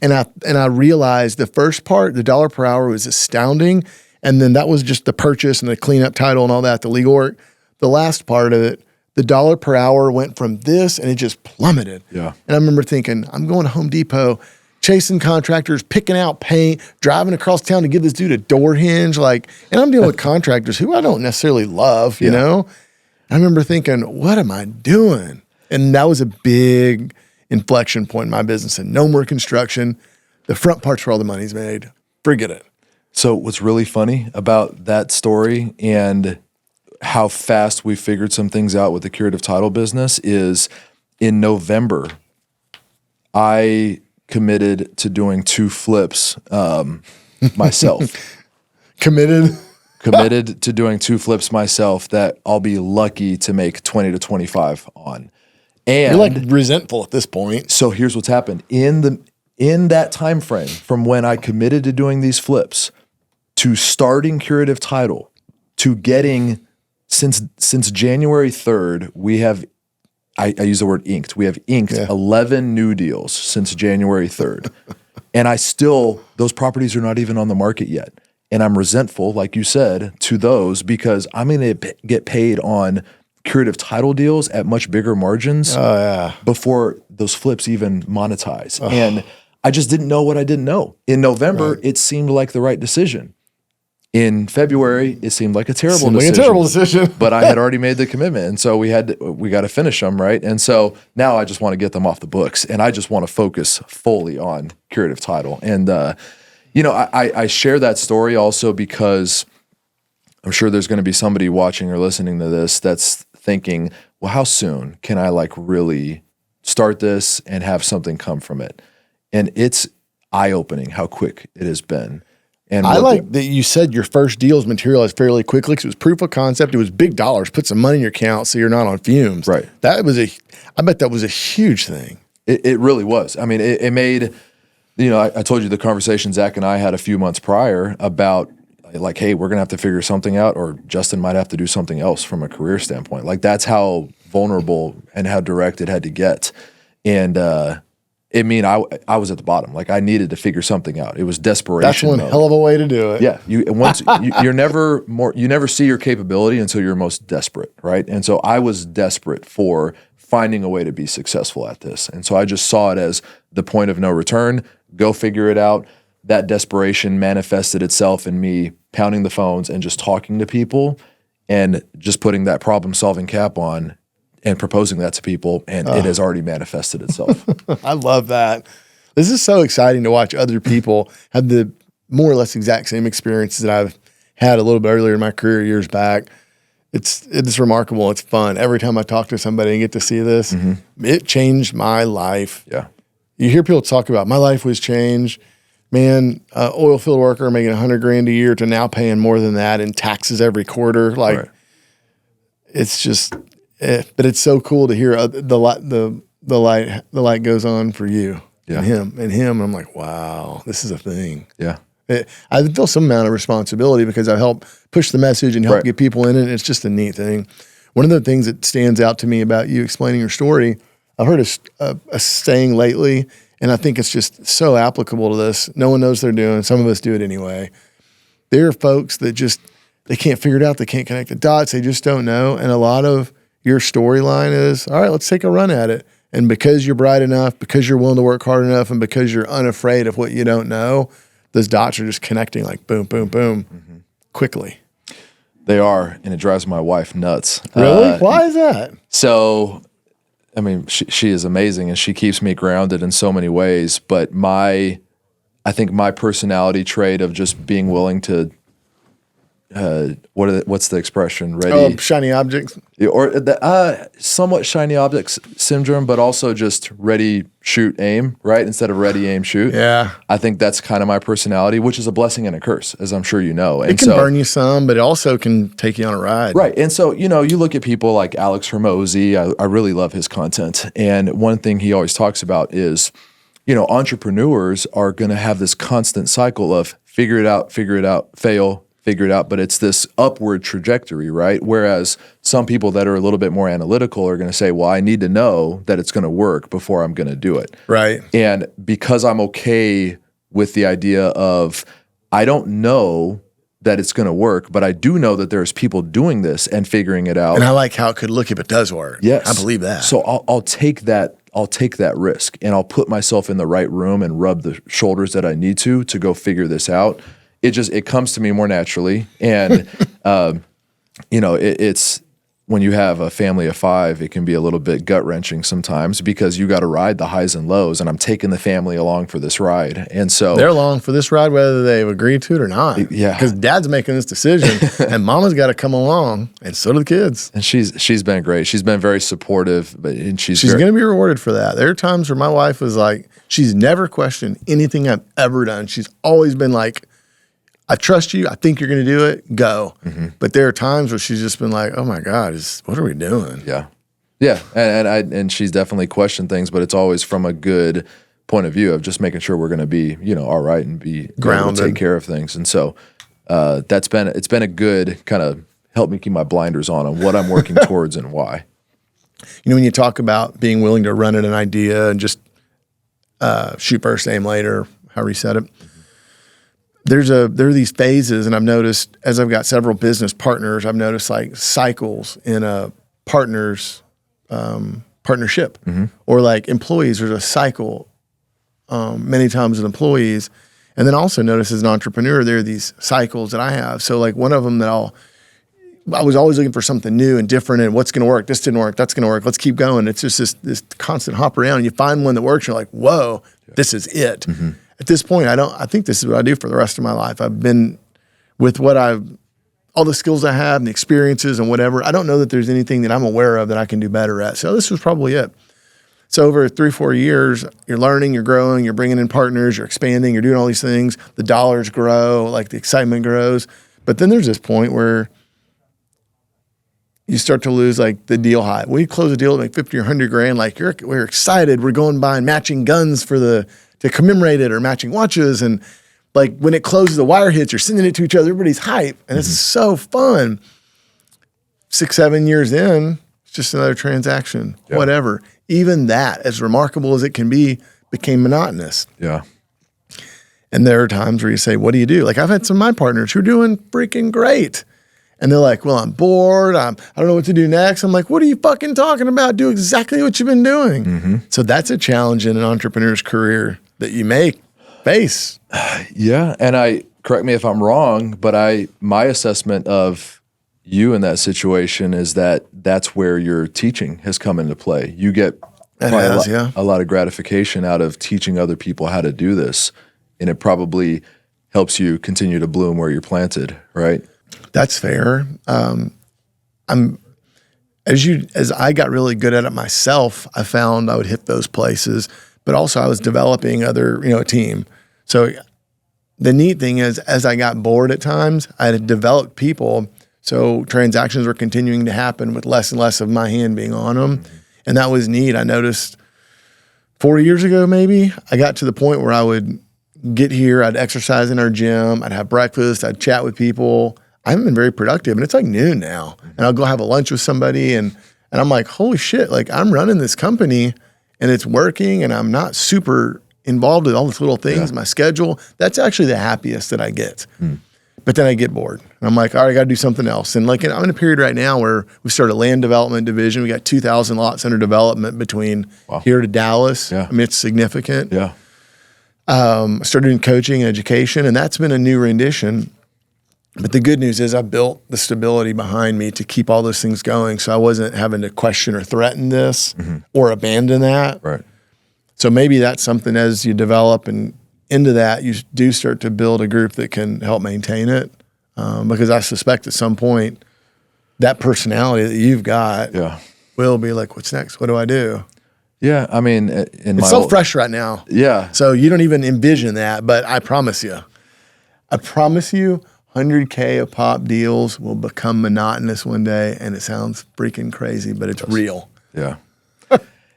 And I realized the first part, the dollar per hour, was astounding. And then that was just the purchase and the cleanup title and all that, the legal work. The last part of it, the dollar per hour went from this and it just plummeted. Yeah. And I remember thinking, I'm going to Home Depot, chasing contractors, picking out paint, driving across town to give this dude a door hinge. And I'm dealing with contractors who I don't necessarily love, you know? I remember thinking, what am I doing? And that was a big inflection point in my business. And no more construction. The front part's where all the money's made. Forget it. So what's really funny about that story and how fast we figured some things out with the Curative title business is in November, I committed to doing 2 flips myself. Committed to doing 2 flips myself that I'll be lucky to make 20 to 25 on. And you're like resentful at this point. So here's what's happened. In that time frame from when I committed to doing these flips to starting Curative title to getting since January 3rd, we have I use the word inked. We have inked 11 new deals since January 3rd. And those properties are not even on the market yet. And I'm resentful, like you said, to those because I'm going to get paid on Curative title deals at much bigger margins before those flips even monetize. And I just didn't know what I didn't know. In November, it seemed like the right decision. In February, it seemed like a terrible decision. But I had already made the commitment, and so we got to finish them, right? And so now I just want to get them off the books, and I just want to focus fully on Curative title. And I share that story also because I'm sure there's going to be somebody watching or listening to this that's thinking, well, how soon can I really start this and have something come from it? And it's eye-opening how quick it has been. And I like that you said your first deals materialized fairly quickly because it was proof of concept. It was big dollars. Put some money in your account so you're not on fumes. Right. I bet that was a huge thing. It really was. I mean, it made, I told you the conversation Zach and I had a few months prior about hey, we're going to have to figure something out, or Justin might have to do something else from a career standpoint. That's how vulnerable and how direct it had to get. And, I was at the bottom. I needed to figure something out. It was desperation. That's one hell of a way to do it. Yeah. You never see your capability until you're most desperate, right? And so I was desperate for finding a way to be successful at this. And so I just saw it as the point of no return. Go figure it out. That desperation manifested itself in me pounding the phones and just talking to people and just putting that problem-solving cap on and proposing that to people, and it has already manifested itself. I love that. This is so exciting to watch other people have the more or less exact same experiences that I've had a little bit earlier in my career years back. It's remarkable. It's fun. Every time I talk to somebody and get to see this, it changed my life. Yeah. You hear people talk about my life was changed. Man, oil field worker making $100,000 a year to now paying more than that in taxes every quarter. It's just... but it's so cool to hear the the light goes on for you Yeah. and him. I'm like, wow, this is a thing. Yeah. I feel some amount of responsibility because I help push the message and help Right. get people in it. It's just a neat thing. One of the things that stands out to me about you explaining your story, I've heard a saying lately, and I think it's just so applicable to this. No one knows what they're doing. Some of us do it anyway. There are folks that they can't figure it out. They can't connect the dots. They just don't know. And a lot of your storyline is, all right, let's take a run at it. And because you're bright enough, because you're willing to work hard enough, and because you're unafraid of what you don't know, those dots are just connecting like boom, boom, boom, quickly. They are, and it drives my wife nuts. Really? Why is that? So, I mean, she is amazing, and she keeps me grounded in so many ways. But I think my personality trait of just being willing to, what's the expression? Ready, Shiny objects. or the somewhat shiny objects syndrome, but also just ready, shoot, aim, right? Instead of ready, aim, shoot. Yeah. I think that's kind of my personality, which is a blessing and a curse, as I'm sure you know. And It can burn you some, but it also can take you on a ride. Right. And so, you look at people like Alex Hormozy. I really love his content. And one thing he always talks about is, entrepreneurs are going to have this constant cycle of figure it out, fail, figure it out. But it's this upward trajectory, right? Whereas some people that are a little bit more analytical are going to say, well, I need to know that it's going to work before I'm going to do it. Right. And because I'm okay with the idea of, I don't know that it's going to work, but I do know that there's people doing this and figuring it out. And I like how it could look if it does work. Yes. I believe that. So I'll take that. I'll take that risk, and I'll put myself in the right room and rub the shoulders that I need to go figure this out. It comes to me more naturally. And, it's when you have a family of 5, it can be a little bit gut wrenching sometimes because you got to ride the highs and lows, and I'm taking the family along for this ride. And so they're along for this ride, whether they've agreed to it or not. Yeah. Because dad's making this decision and mama's got to come along, and so do the kids. and she's been great. She's been very supportive, and she's going to be rewarded for that. There are times where my wife was like, she's never questioned anything I've ever done. She's always been like, I trust you. I think you're going to do it. Go. But there are times where she's just been like, oh my God, what are we doing? Yeah. Yeah. And she's definitely questioned things, but it's always from a good point of view of just making sure we're going to be, all right and be grounded, take care of things. And so it's been a good kind of help me keep my blinders on what I'm working towards and why. When you talk about being willing to run at an idea and just shoot first, aim later, however you said it, there are these phases, and I've noticed as I've got several business partners, I've noticed like cycles in a partner's partnership, or like employees. There's a cycle many times with employees, and then also notice as an entrepreneur, there are these cycles that I have. So like one of them that I was always looking for something new and different, and what's going to work? This didn't work. That's going to work. Let's keep going. It's just this constant hop around. And you find one that works, and you're like, whoa, this is it. At this point, I think this is what I do for the rest of my life. I've been with all the skills I have and the experiences and whatever. I don't know that there's anything that I'm aware of that I can do better at. So this was probably it. So over 3-4 years, you're learning, you're growing, you're bringing in partners, you're expanding, you're doing all these things. The dollars grow, like the excitement grows. But then there's this point where you start to lose like the deal high. When you close a deal to make 50 or 100 grand, like we're excited. We're going buying matching guns to commemorate it, or matching watches. And like when it closes, the wire hits, you're sending it to each other. Everybody's hype, and it's so fun. 6-7 years in, it's just another transaction, whatever. Even that, as remarkable as it can be, became monotonous. Yeah. And there are times where you say, what do you do? Like I've had some of my partners who are doing freaking great. And they're like, well, I'm bored. I don't know what to do next. I'm like, what are you fucking talking about? Do exactly what you've been doing. So that's a challenge in an entrepreneur's career that you may face. Yeah. And correct me if I'm wrong, but my assessment of you in that situation is that that's where your teaching has come into play. You get a lot of gratification out of teaching other people how to do this. And it probably helps you continue to bloom where you're planted, right? That's fair. As I got really good at it myself, I found I would hit those places, but also I was developing a team. So the neat thing is, as I got bored at times, I had developed people. So transactions were continuing to happen with less and less of my hand being on them. And that was neat. I noticed 4 years ago, maybe, I got to the point where I would get here, I'd exercise in our gym, I'd have breakfast, I'd chat with people. I haven't been very productive, and it's like noon now. And I'll go have a lunch with somebody, and I'm like, holy shit, like I'm running this company and it's working, and I'm not super involved with all these little things, my schedule. That's actually the happiest that I get. But then I get bored. And I'm like, all right, I got to do something else. And like I'm in a period right now where we started a land development division. We got 2,000 lots under development between here to Dallas. I mean, it's significant. I started doing coaching and education, and that's been a new rendition. But the good news is I built the stability behind me to keep all those things going. So I wasn't having to question or threaten this or abandon that. Right. So maybe that's something as you develop and into that, you do start to build a group that can help maintain it. Because I suspect at some point that personality that you've got will be like, what's next? What do I do? Yeah. I mean, it's so fresh right now. Yeah. So you don't even envision that, but I promise you, 100K a pop deals will become monotonous one day, and it sounds freaking crazy, but it's real. Yeah.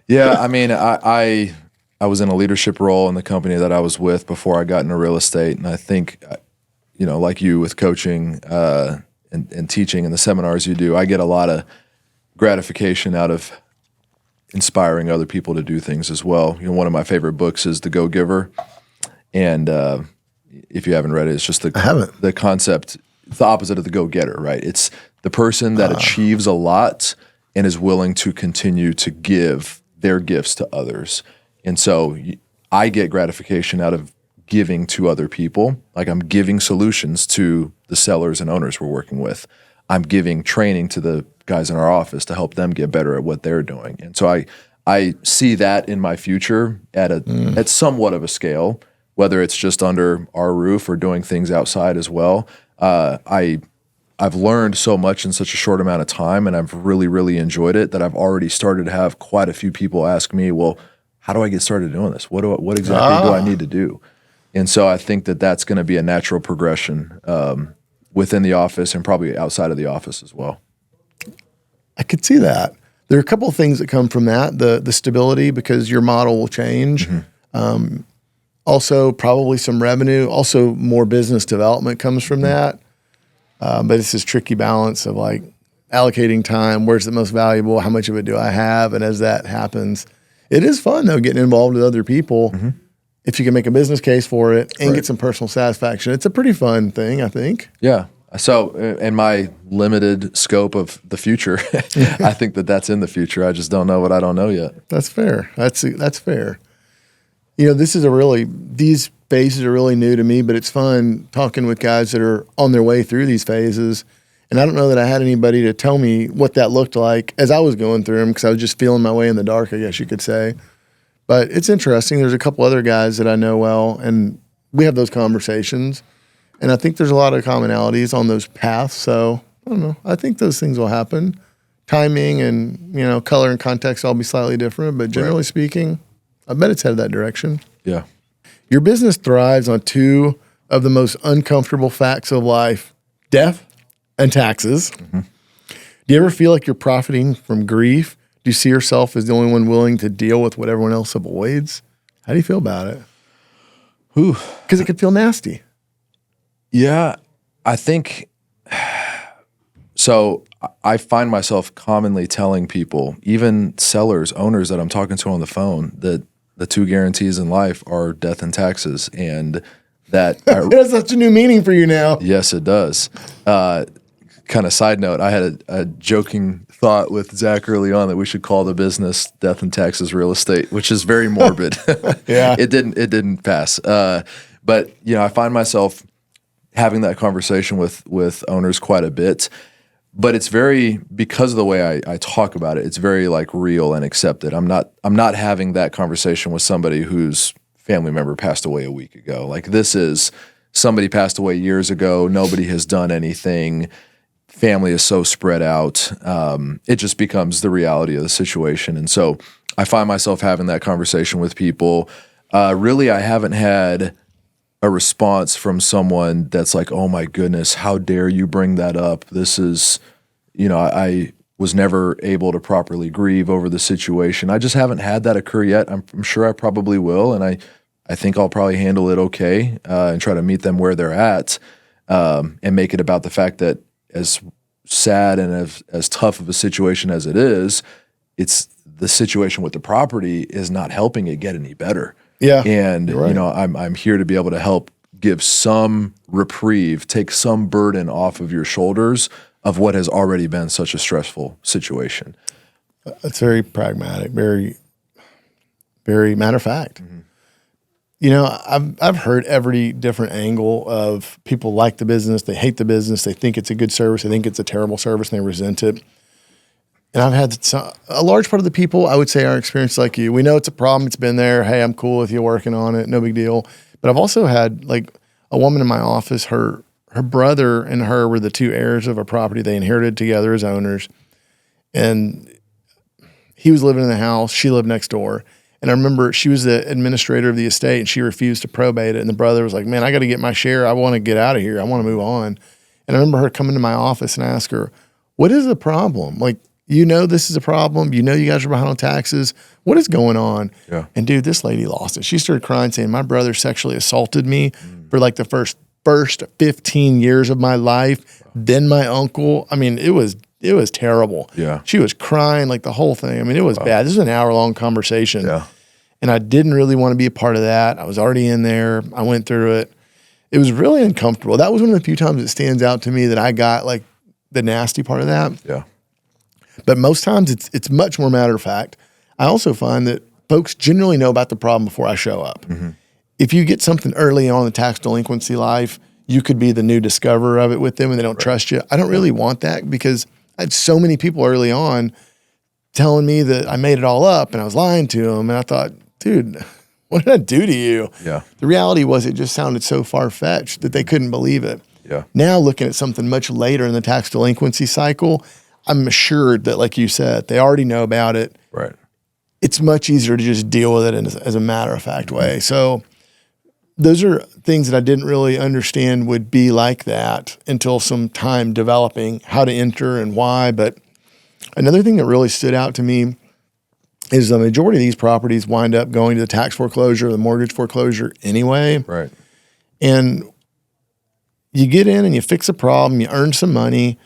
Yeah. I mean, I was in a leadership role in the company that I was with before I got into real estate. And I think, you know, like you with coaching and teaching and the seminars you do, I get a lot of gratification out of inspiring other people to do things as well. You know, one of my favorite books is The Go-Giver. And if you haven't read it, it's just the concept, it's the opposite of the go-getter, right? It's the person that achieves a lot and is willing to continue to give their gifts to others. And so I get gratification out of giving to other people. Like I'm giving solutions to the sellers and owners we're working with. I'm giving training to the guys in our office to help them get better at what they're doing. And so I see that in my future at somewhat of a scale, whether it's just under our roof or doing things outside as well. I've learned so much in such a short amount of time, and I've really, really enjoyed it that I've already started to have quite a few people ask me, well, how do I get started doing this? What exactly do I need to do? And so I think that that's going to be a natural progression within the office and probably outside of the office as well. I could see that. There are a couple of things that come from that. The stability, because your model will change. Also, probably some revenue. Also, more business development comes from that. But it's this tricky balance of like allocating time. Where's the most valuable? How much of it do I have? And as that happens, it is fun though, getting involved with other people. If you can make a business case for it and get some personal satisfaction, it's a pretty fun thing, I think. Yeah. So in my limited scope of the future, I think that that's in the future. I just don't know what I don't know yet. That's fair. That's fair. You know, these phases are really new to me, but it's fun talking with guys that are on their way through these phases. And I don't know that I had anybody to tell me what that looked like as I was going through them, because I was just feeling my way in the dark, I guess you could say. But it's interesting. There's a couple other guys that I know well, and we have those conversations. And I think there's a lot of commonalities on those paths. So I don't know. I think those things will happen. Timing and, you know, color and context all be slightly different, but generally speaking, I bet it's headed that direction. Yeah. Your business thrives on two of the most uncomfortable facts of life: death and taxes. Do you ever feel like you're profiting from grief? Do you see yourself as the only one willing to deal with what everyone else avoids? How do you feel about it? Because it could feel nasty. Yeah, I think so. I find myself commonly telling people, even sellers, owners that I'm talking to on the phone, that the two guarantees in life are death and taxes. And that has such a new meaning for you now. Yes, it does. Kind of side note, I had a joking thought with Zach early on that we should call the business Death and Taxes Real Estate, which is very morbid. Yeah. It didn't pass. But you know, I find myself having that conversation with owners quite a bit. But it's very, because of the way I talk about it, it's very like real and accepted. I'm not having that conversation with somebody whose family member passed away a week ago. Like, this is somebody passed away years ago. Nobody has done anything. Family is so spread out. It just becomes the reality of the situation. And so I find myself having that conversation with people. Really, I haven't had a response from someone that's like, oh my goodness, how dare you bring that up? This is, you know, was never able to properly grieve over the situation. I just haven't had that occur yet. I'm sure I probably will, and I think I'll probably handle it okay and try to meet them where they're at and make it about the fact that as sad and as tough of a situation as it is, it's the situation with the property is not helping it get any better. Yeah, and right. I'm here to be able to help give some reprieve, take some burden off of your shoulders of what has already been such a stressful situation. It's very pragmatic, very, very matter of fact. I've heard every different angle of people like the business, they hate the business, they think it's a good service, they think it's a terrible service, and they resent it. And I've had a large part of the people, I would say, are experienced like you. We know it's a problem, it's been there. Hey, I'm cool with you working on it, no big deal. But I've also had like a woman in my office, her brother and her were the two heirs of a property they inherited together as owners. And he was living in the house, she lived next door. And I remember she was the administrator of the estate and she refused to probate it. And the brother was like, man, I got to get my share. I want to get out of here. I want to move on. And I remember her coming to my office and ask her, what is the problem? Like, this is a problem. You guys are behind on taxes. What is going on? Yeah. And dude, this lady lost it. She started crying saying, my brother sexually assaulted me for like the first 15 years of my life. Then my uncle, I mean, it was terrible. Yeah. She was crying like the whole thing. I mean, it was bad. This was an hour-long conversation. Yeah. And I didn't really want to be a part of that. I was already in there. I went through it. It was really uncomfortable. That was one of the few times it stands out to me that I got like the nasty part of that. Yeah. But most times it's much more matter of fact. I also find that folks generally know about the problem before I show up. Mm-hmm. If you get something early on in the tax delinquency life, you could be the new discoverer of it with them and they don't trust you. I don't really want that because I had so many people early on telling me that I made it all up and I was lying to them. And I thought, dude, what did I do to you? Yeah. The reality was it just sounded so far-fetched that they couldn't believe it. Yeah. Now looking at something much later in the tax delinquency cycle, I'm assured that, like you said, they already know about it. Right. It's much easier to just deal with it as a matter-of-fact way. So those are things that I didn't really understand would be like that until some time developing how to enter and why. But another thing that really stood out to me is the majority of these properties wind up going to the tax foreclosure or the mortgage foreclosure anyway. Right. And you get in and you fix a problem, you earn some money.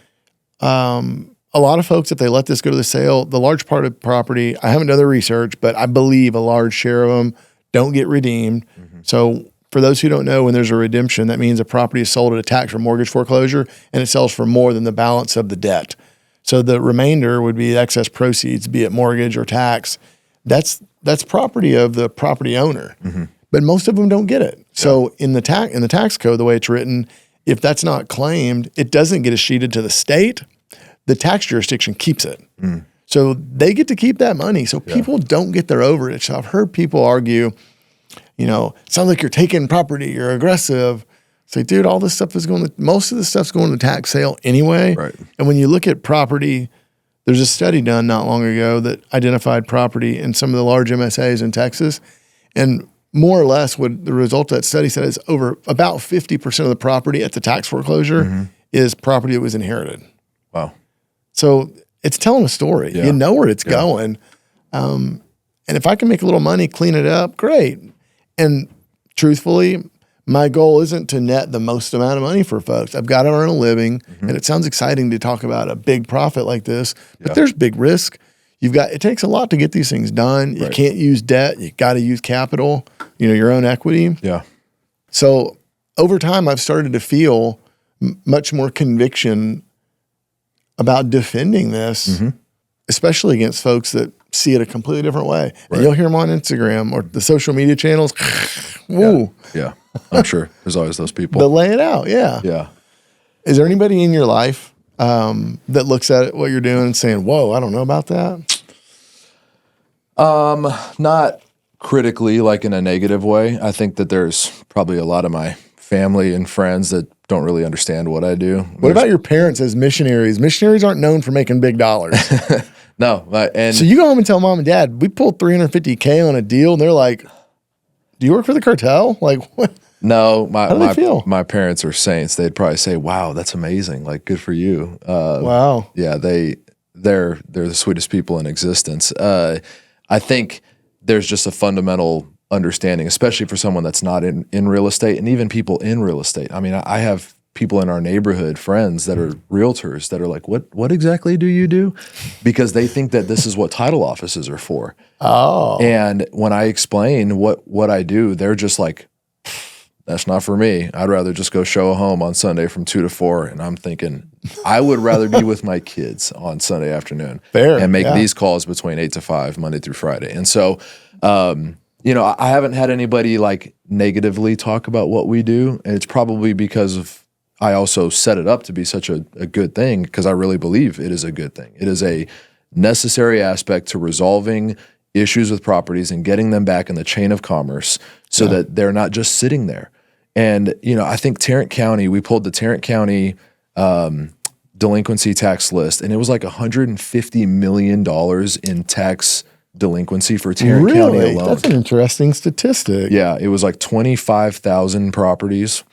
A lot of folks, if they let this go to the sale, the large part of property, I haven't done the research, but I believe a large share of them don't get redeemed. Mm-hmm. So for those who don't know, when there's a redemption, that means a property is sold at a tax or mortgage foreclosure and it sells for more than the balance of the debt. So the remainder would be excess proceeds, be it mortgage or tax. That's property of the property owner. Mm-hmm. But most of them don't get it. Yeah. So in the tax code, the way it's written, if that's not claimed, it doesn't get escheated to the state. The tax jurisdiction keeps it. Mm. So they get to keep that money. So people don't get their overage. So I've heard people argue, sounds like you're taking property, you're aggressive. Say, dude, all this stuff most of the stuff's going to tax sale anyway. Right. And when you look at property, there's a study done not long ago that identified property in some of the large MSAs in Texas. And more or less what the result of that study said is over about 50% of the property at the tax foreclosure is property that was inherited. Wow. So it's telling a story. Yeah. You know where it's going. And if I can make a little money, clean it up, great. And truthfully, my goal isn't to net the most amount of money for folks. I've got to earn a living. Mm-hmm. And it sounds exciting to talk about a big profit like this, but there's big risk. It takes a lot to get these things done. You can't use debt. You got to use capital, your own equity. Yeah. So over time, I've started to feel much more conviction about defending this, especially against folks that see it a completely different way. Right. And you'll hear them on Instagram or the social media channels. Woo. Yeah. I'm sure there's always those people. They'll lay it out. Yeah. Yeah. Is there anybody in your life that looks at what you're doing and saying, whoa, I don't know about that? Not critically, like in a negative way. I think that there's probably a lot of my family and friends that don't really understand what I do. What about your parents as missionaries? Missionaries aren't known for making big dollars. No. So you go home and tell mom and dad, we pulled $350K on a deal, and they're like, do you work for the cartel? Like, what? No, how do they feel? My parents are saints. They'd probably say, wow, that's amazing. Like, good for you. Wow. Yeah, they they're the sweetest people in existence. I think there's just a fundamental understanding, especially for someone that's not in real estate, and even people in real estate. I mean, I have people in our neighborhood, friends that are realtors that are like, what exactly do you do? Because they think that this is what title offices are for. Oh. And when I explain what I do, they're just like, that's not for me. I'd rather just go show a home on Sunday from 2 to 4. And I'm thinking, I would rather be with my kids on Sunday afternoon and make these calls between 8 to 5, Monday through Friday. And so, I haven't had anybody like negatively talk about what we do. And it's probably because of, I also set it up to be such a good thing, because I really believe it is a good thing. It is a necessary aspect to resolving issues with properties and getting them back in the chain of commerce so that they're not just sitting there. And, I think Tarrant County, we pulled the Tarrant County delinquency tax list, and it was like $150 million in tax delinquency for Tarrant County alone. That's an interesting statistic. Yeah, it was like 25,000 properties,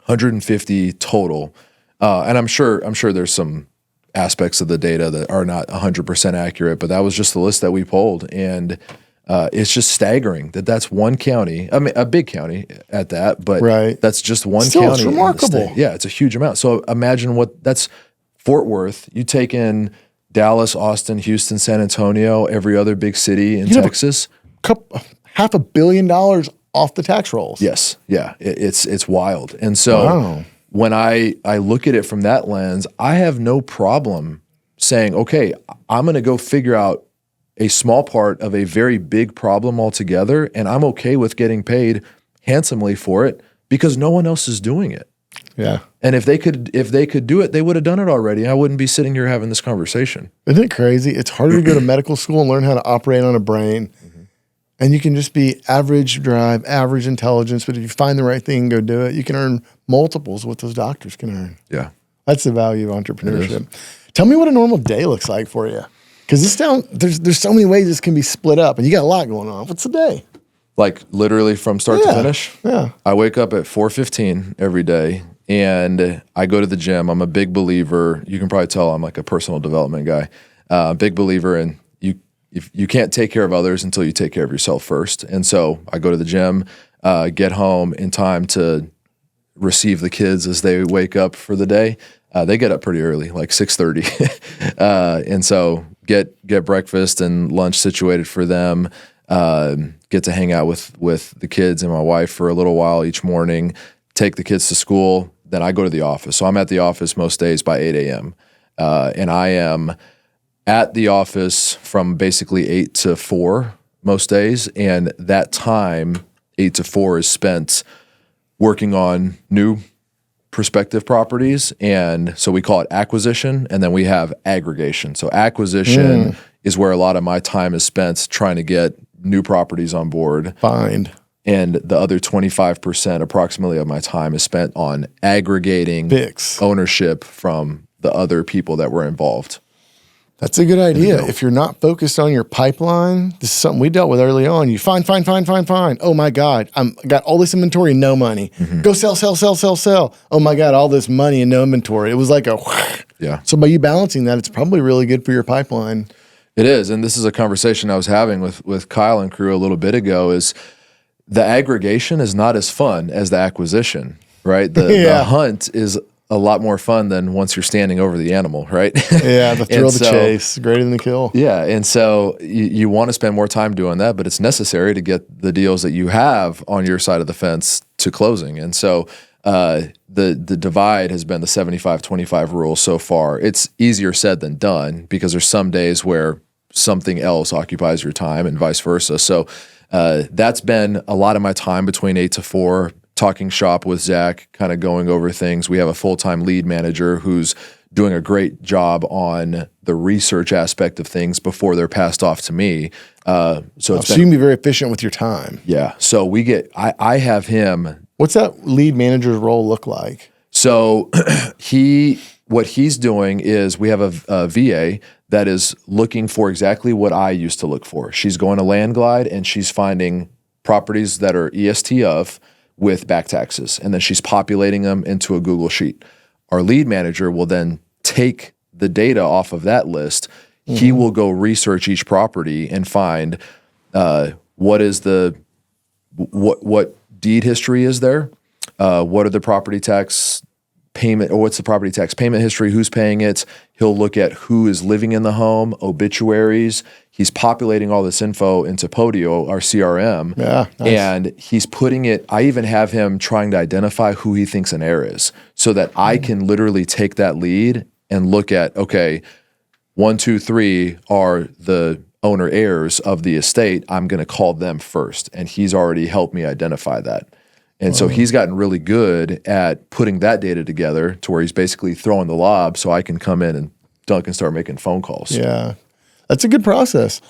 150 total. And I'm sure there's some aspects of the data that are not 100% accurate, but that was just the list that we pulled. And it's just staggering that that's one county. I mean, a big county at that, but that's just one county. It's remarkable. Yeah, it's a huge amount. So imagine that's Fort Worth. You take in Dallas, Austin, Houston, San Antonio, every other big city in Texas. $500 million off the tax rolls. Yes. Yeah. It's wild. And so when I look at it from that lens, I have no problem saying, okay, I'm going to go figure out a small part of a very big problem altogether, and I'm okay with getting paid handsomely for it because no one else is doing it. Yeah. And if they could do it, they would have done it already. I wouldn't be sitting here having this conversation. Isn't it crazy? It's harder to go to medical school and learn how to operate on a brain. And you can just be average drive, average intelligence, but if you find the right thing and go do it, you can earn multiples of what those doctors can earn. Yeah. That's the value of entrepreneurship. Tell me what a normal day looks like for you. Because there's so many ways this can be split up, and you got a lot going on. What's the day? Like literally from start to finish? Yeah. I wake up at 4:15 every day, and I go to the gym. I'm a big believer. You can probably tell I'm like a personal development guy. Big believer in you can't take care of others until you take care of yourself first. And so I go to the gym, get home in time to receive the kids as they wake up for the day. They get up pretty early, like 6:30. And so get breakfast and lunch situated for them, get to hang out with the kids and my wife for a little while each morning, take the kids to school. Then I go to the office. So I'm at the office most days by 8 a.m. And I am at the office from basically 8 to 4 most days. And that time, 8 to 4, is spent working on new prospective properties. And so we call it acquisition, and then we have aggregation. So acquisition is where a lot of my time is spent trying to get new properties on board. And the other 25% approximately of my time is spent on aggregating ownership from the other people that were involved. That's a good idea. If you're not focused on your pipeline, this is something we dealt with early on. You find. Oh my God, I got all this inventory and no money. Go sell. Oh my God, all this money and no inventory. It was like So by you balancing that, it's probably really good for your pipeline. It is. And this is a conversation I was having with Kyle and crew a little bit ago, is the aggregation is not as fun as the acquisition, right? The hunt is a lot more fun than once you're standing over the animal, right? Yeah, the thrill of the chase, greater than the kill. Yeah, and so you want to spend more time doing that, but it's necessary to get the deals that you have on your side of the fence to closing. And so the divide has been the 75-25 rule so far. It's easier said than done because there's some days where something else occupies your time and vice versa. So that's been a lot of my time between 8 to 4, talking shop with Zach, kind of going over things. We have a full-time lead manager who's doing a great job on the research aspect of things before they're passed off to me. So you can be very efficient with your time. Yeah. So I have him. What's that lead manager's role look like? So what he's doing is we have a VA that is looking for exactly what I used to look for. She's going to Land Glide and she's finding properties that are EST of with back taxes, and then she's populating them into a Google sheet. Our lead manager will then take the data off of that list, he will go research each property and find what deed history is there, what are the property tax payment, or what's the property tax payment history, who's paying it. He'll look at who is living in the home, obituaries. He's populating all this info into Podio, our CRM. Yeah, nice. And he's putting it, I even have him trying to identify who he thinks an heir is, so that I can literally take that lead and look at, okay, 1, 2, 3 are the owner heirs of the estate. I'm going to call them first. And he's already helped me identify that. And so he's gotten really good at putting that data together to where he's basically throwing the lob so I can come in and Dunk can start making phone calls. Yeah. That's a good process.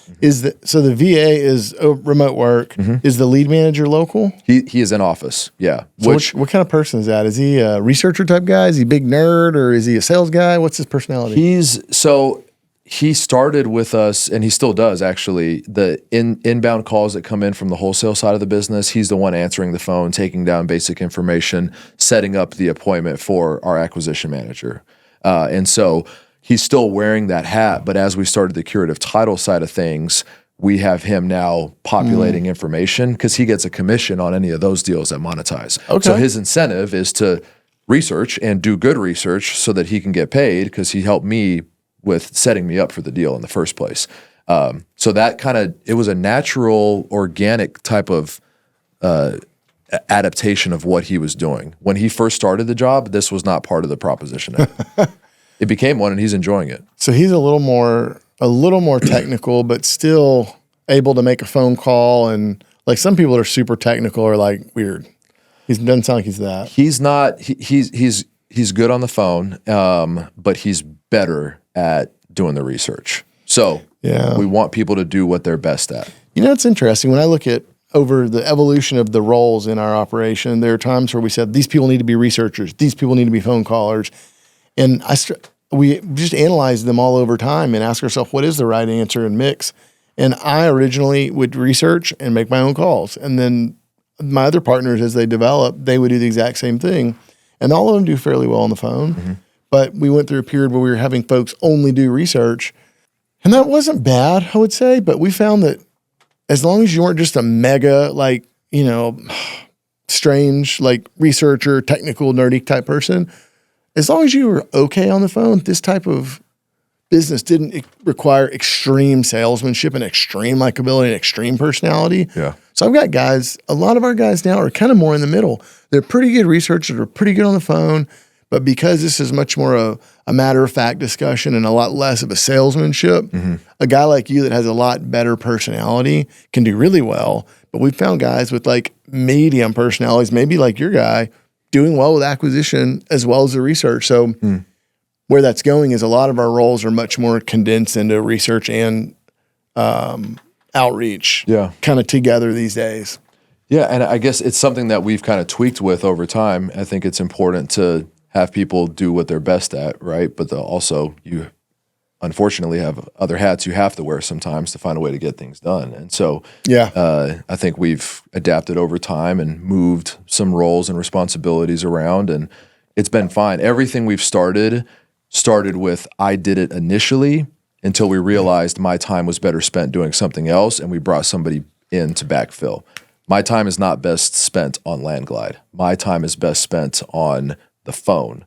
So the VA is remote work. Is the lead manager local? He is in office, yeah. So what kind of person is that? Is he a researcher type guy? Is he a big nerd, or is he a sales guy? What's his personality? He started with us, and he still does actually, the inbound calls that come in from the wholesale side of the business. He's the one answering the phone, taking down basic information, setting up the appointment for our acquisition manager. And so he's still wearing that hat, but as we started the curative title side of things, we have him now populating information because he gets a commission on any of those deals that monetize. Okay. So his incentive is to research and do good research so that he can get paid, because he helped me with setting me up for the deal in the first place. So that it was a natural, organic type of adaptation of what he was doing. When he first started the job, this was not part of the proposition. It became one, and he's enjoying it. So he's a little more technical, but still able to make a phone call. And like some people are super technical or like weird. He doesn't sound like he's that. He's not. He's good on the phone, but he's better at doing the research. So we want people to do what they're best at. You know, it's interesting. When I look at over the evolution of the roles in our operation, there are times where we said, these people need to be researchers. These people need to be phone callers. And we just analyze them all over time and ask ourselves, what is the right answer and mix? And I originally would research and make my own calls. And then my other partners, as they develop, they would do the exact same thing. And all of them do fairly well on the phone. But we went through a period where we were having folks only do research. And that wasn't bad, I would say. But we found that as long as you weren't just a mega, strange, researcher, technical, nerdy type person, as long as you were okay on the phone, this type of business didn't require extreme salesmanship and extreme likability and extreme personality. Yeah. So I've got guys, a lot of our guys now are kind of more in the middle. They're pretty good researchers, they're pretty good on the phone. But because this is much more a matter-of-fact discussion and a lot less of a salesmanship, a guy like you that has a lot better personality can do really well. But we've found guys with medium personalities, maybe like your guy, doing well with acquisition as well as the research. So where that's going is a lot of our roles are much more condensed into research and outreach kind of together these days. Yeah, and I guess it's something that we've kind of tweaked with over time. I think it's important to have people do what they're best at, right? But also you unfortunately have other hats you have to wear sometimes to find a way to get things done. And so I think we've adapted over time and moved some roles and responsibilities around, and it's been fine. Everything we've started with I did it initially until we realized my time was better spent doing something else, and we brought somebody in to backfill. My time is not best spent on Landglide. My time is best spent on the phone.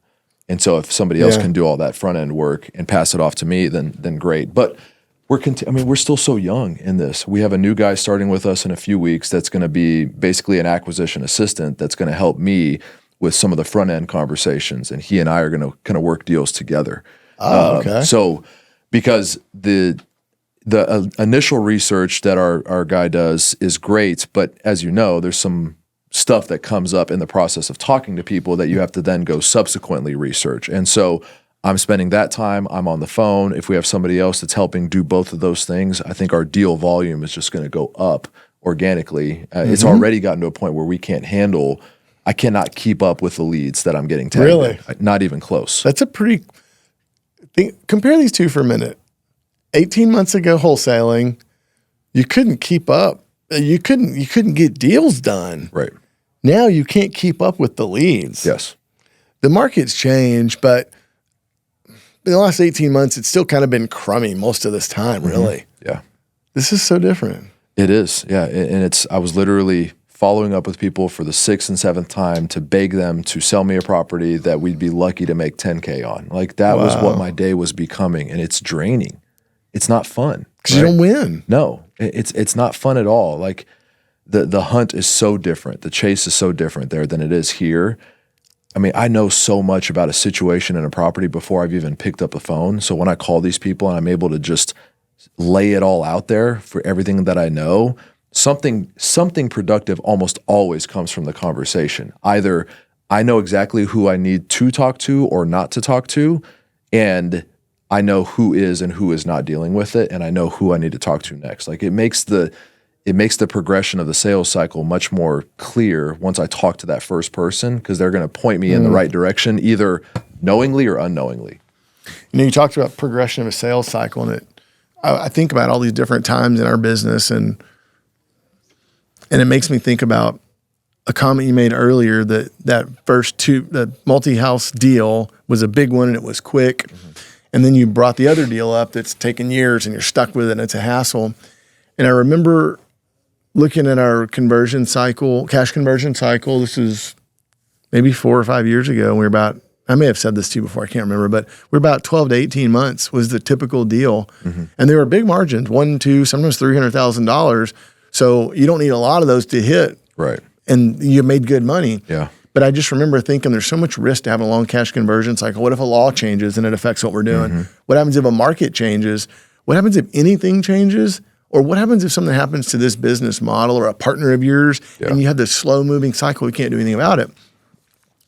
And so if somebody else can do all that front end work and pass it off to me, then great. But we're still so young in this. We have a new guy starting with us in a few weeks that's going to be basically an acquisition assistant that's going to help me with some of the front end conversations, and he and I are going to kind of work deals together. Okay. So because the initial research that our guy does is great, but as you know, there's some stuff that comes up in the process of talking to people that you have to then go subsequently research. And so I'm spending that time, I'm on the phone. If we have somebody else that's helping do both of those things, I think our deal volume is just going to go up organically. It's already gotten to a point where I cannot keep up with the leads that I'm getting tagged. Really? Not even close. That's compare these two for a minute. 18 months ago, wholesaling, you couldn't keep up. You couldn't get deals done. Right. Now you can't keep up with the leads. Yes. The market's changed, but in the last 18 months, it's still kind of been crummy most of this time, really. Yeah. This is so different. It is. Yeah. And I was literally following up with people for the 6th and 7th time to beg them to sell me a property that we'd be lucky to make 10K on. Like that was what my day was becoming, and it's draining. It's not fun. Because you don't win. No, it's not fun at all. Like the hunt is so different. The chase is so different there than it is here. I mean, I know so much about a situation in a property before I've even picked up the phone. So when I call these people and I'm able to just lay it all out there for everything that I know, something productive almost always comes from the conversation. Either I know exactly who I need to talk to or not to talk to, and I know who is and who is not dealing with it, and I know who I need to talk to next. Like it makes the progression of the sales cycle much more clear once I talk to that first person, because they're going to point me in the right direction, either knowingly or unknowingly. You know, you talked about progression of a sales cycle, and I think about all these different times in our business, and it makes me think about a comment you made earlier that first the multi-house deal was a big one and it was quick. Mm-hmm. And then you brought the other deal up that's taken years and you're stuck with it and it's a hassle. And I remember looking at our conversion cycle, cash conversion cycle. This is maybe 4 or 5 years ago. And I may have said this to you before, I can't remember, but we're about 12 to 18 months was the typical deal. Mm-hmm. And there were big margins, $1, $2, sometimes $300,000. So you don't need a lot of those to hit. Right. And you made good money. Yeah. But I just remember thinking there's so much risk to having a long cash conversion cycle. What if a law changes and it affects what we're doing? Mm-hmm. What happens if a market changes? What happens if anything changes? Or what happens if something happens to this business model or a partner of yours and you have this slow moving cycle, we can't do anything about it.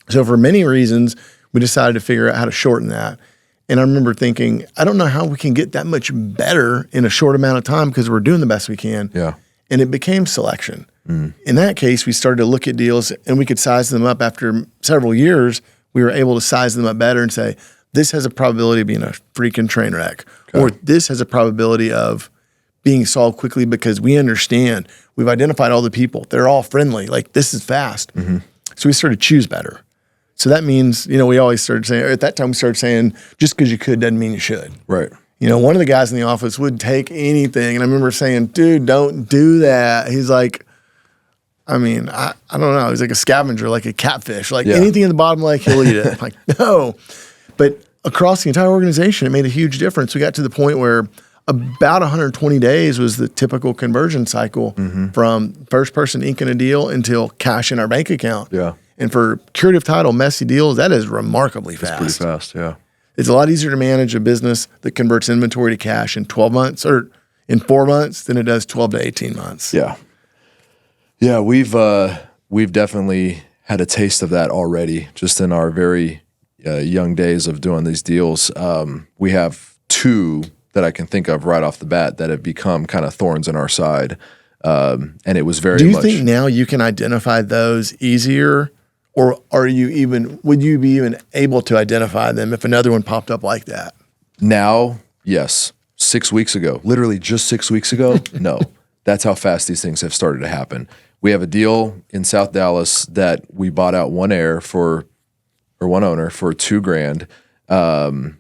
So for many reasons, we decided to figure out how to shorten that. And I remember thinking, I don't know how we can get that much better in a short amount of time because we're doing the best we can. Yeah. And it became selection. In that case, we started to look at deals and we could size them up after several years. We were able to size them up better and say, this has a probability of being a freaking train wreck. Okay. Or this has a probability of being solved quickly because we understand. We've identified all the people. They're all friendly. Like, this is fast. Mm-hmm. So we started to choose better. So that means, we always started saying, or at that time we started saying, just because you could doesn't mean you should. Right. One of the guys in the office would take anything. And I remember saying, dude, don't do that. He's like, I don't know. He's like a scavenger, like a catfish. Like anything in the bottom lake, he'll eat it. I'm like, no. But across the entire organization, it made a huge difference. We got to the point where about 120 days was the typical conversion cycle from first person inking a deal until cash in our bank account. Yeah. And for curative title, messy deals, that is remarkably fast. It's pretty fast, yeah. It's a lot easier to manage a business that converts inventory to cash in 12 months or in 4 months than it does 12 to 18 months. Yeah. Yeah, we've definitely had a taste of that already, just in our very young days of doing these deals. We have 2 that I can think of right off the bat that have become kind of thorns in our side, and it was very. Do you think now you can identify those easier, or would you be even able to identify them if another one popped up like that? Now, yes. 6 weeks ago, literally just 6 weeks ago, no. That's how fast these things have started to happen. We have a deal in South Dallas that we bought out one owner for $2,000.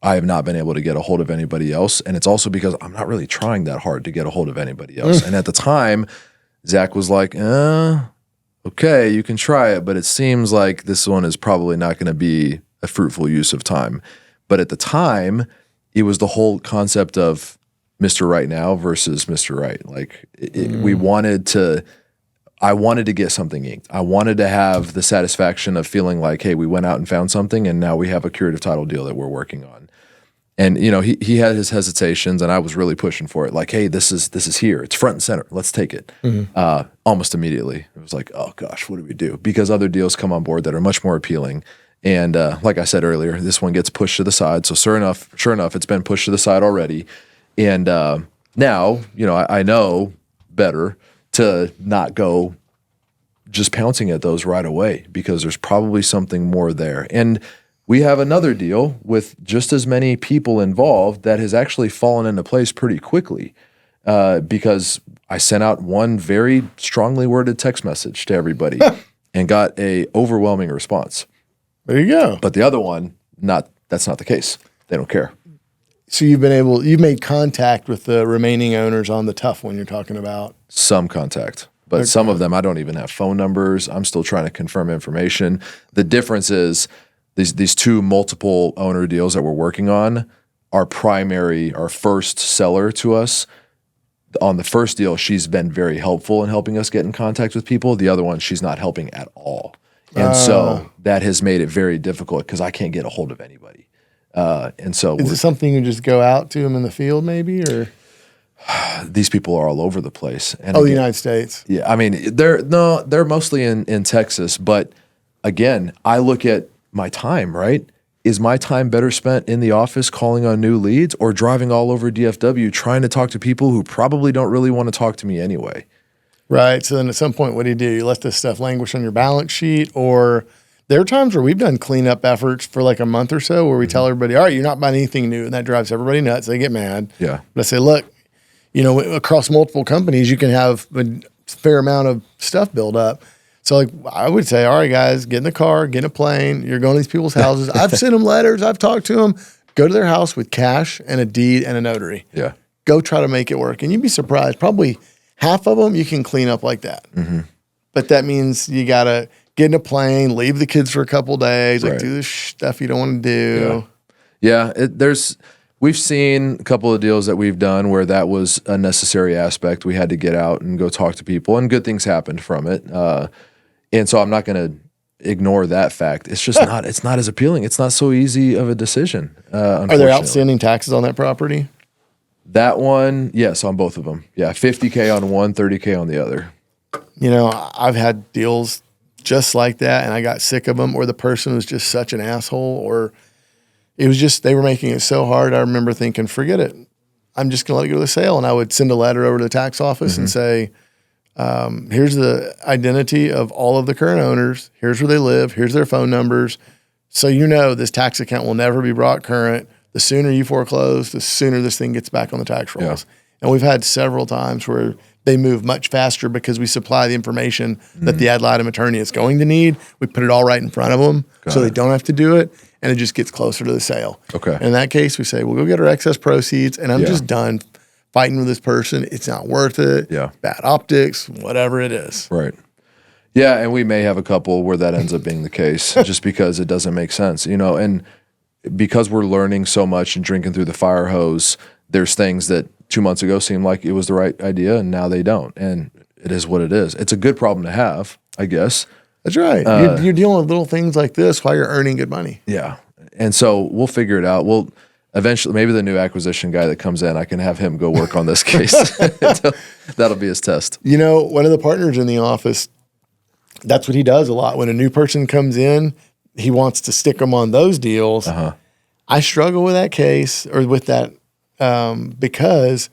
I have not been able to get a hold of anybody else. And it's also because I'm not really trying that hard to get a hold of anybody else. And at the time, Zach was like, okay, you can try it, but it seems like this one is probably not going to be a fruitful use of time. But at the time, it was the whole concept of Mr. Right now versus Mr. Right. Like I wanted to get something inked. I wanted to have the satisfaction of feeling like, hey, we went out and found something and now we have a curative title deal that we're working on. And he had his hesitations and I was really pushing for it. Like, hey, this is here. It's front and center. Let's take it. Mm-hmm. Almost immediately. It was like, oh gosh, what do we do? Because other deals come on board that are much more appealing. And like I said earlier, this one gets pushed to the side. So sure enough, it's been pushed to the side already. And now, I know better to not go just pouncing at those right away because there's probably something more there. And we have another deal with just as many people involved that has actually fallen into place pretty quickly because I sent out one very strongly worded text message to everybody and got a overwhelming response. There you go. But the other one, not that's not the case. They don't care. So you've made contact with the remaining owners on the tough one you're talking about. Some contact, but some of them I don't even have phone numbers. I'm still trying to confirm information. The difference is these two multiple owner deals that we're working on, our first seller to us. On the first deal, she's been very helpful in helping us get in contact with people. The other one, she's not helping at all. And so that has made it very difficult because I can't get a hold of anybody. And so is it something you just go out to them in the field maybe, or these people are all over the place? And the United States. Yeah. I mean, they're mostly in Texas, but again, I look at my time, right? Is my time better spent in the office calling on new leads or driving all over DFW trying to talk to people who probably don't really want to talk to me anyway? Right. So then at some point, what do? You let this stuff languish on your balance sheet? Or there are times where we've done cleanup efforts for like a month or so where we tell everybody, all right, you're not buying anything new. And that drives everybody nuts. They get mad. Yeah. But I say, look, across multiple companies, you can have a fair amount of stuff build up. So like I would say, all right, guys, get in the car, get in a plane. You're going to these people's houses. I've sent them letters. I've talked to them. Go to their house with cash and a deed and a notary. Yeah. Go try to make it work. And you'd be surprised. Probably half of them you can clean up like that. Mm-hmm. But that means you got to get in a plane, leave the kids for a couple of days, like do this stuff you don't want to do. Yeah. We've seen a couple of deals that we've done where that was a necessary aspect. We had to get out and go talk to people, and good things happened from it. And so I'm not going to ignore that fact. It's just it's not as appealing. It's not so easy of a decision. Are there outstanding taxes on that property? That one, yes, on both of them. Yeah, $50K on one, $30K on the other. I've had deals just like that, and I got sick of them, or the person was just such an asshole, or it was just they were making it so hard. I remember thinking, forget it. I'm just going to let it go to the sale. And I would send a letter over to the tax office and say, here's the identity of all of the current owners. Here's where they live. Here's their phone numbers. So this tax account will never be brought current. The sooner you foreclose, the sooner this thing gets back on the tax rolls. Yeah. And we've had several times where they move much faster because we supply the information that the ad litem attorney is going to need. We put it all right in front of them they don't have to do it, and it just gets closer to the sale. Okay. And in that case, we say, we'll go get our excess proceeds, and I'm just done fighting with this person. It's not worth it. Yeah. Bad optics, whatever it is. Right. Yeah, and we may have a couple where that ends up being the case just because it doesn't make sense, and because we're learning so much and drinking through the fire hose, there's things that 2 months ago seemed like it was the right idea, and now they don't. And it is what it is. It's a good problem to have, I guess. That's right. You're dealing with little things like this while you're earning good money. Yeah. And so we'll figure it out. We'll eventually, maybe the new acquisition guy that comes in, I can have him go work on this case. That'll be his test. One of the partners in the office, that's what he does a lot. When a new person comes in, he wants to stick them on those deals. Uh-huh. I struggle with that case or with that because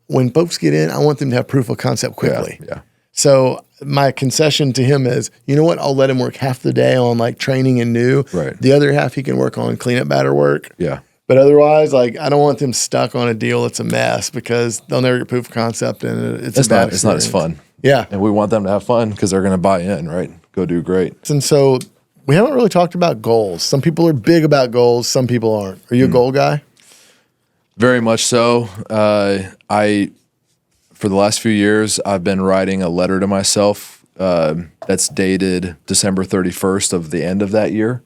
when folks get in, I want them to have proof of concept quickly. Yeah. So my concession to him is, you know what? I'll let him work half the day on like training and new. Right. The other half he can work on cleanup batter work. Yeah. But otherwise, like I don't want them stuck on a deal that's a mess because they'll never get proof of concept and it's not as fun. Yeah. And we want them to have fun because they're going to buy in, right? Go do great. And so we haven't really talked about goals. Some people are big about goals. Some people aren't. Are you a goal guy? Very much so. For the last few years, I've been writing a letter to myself that's dated December 31st of the end of that year.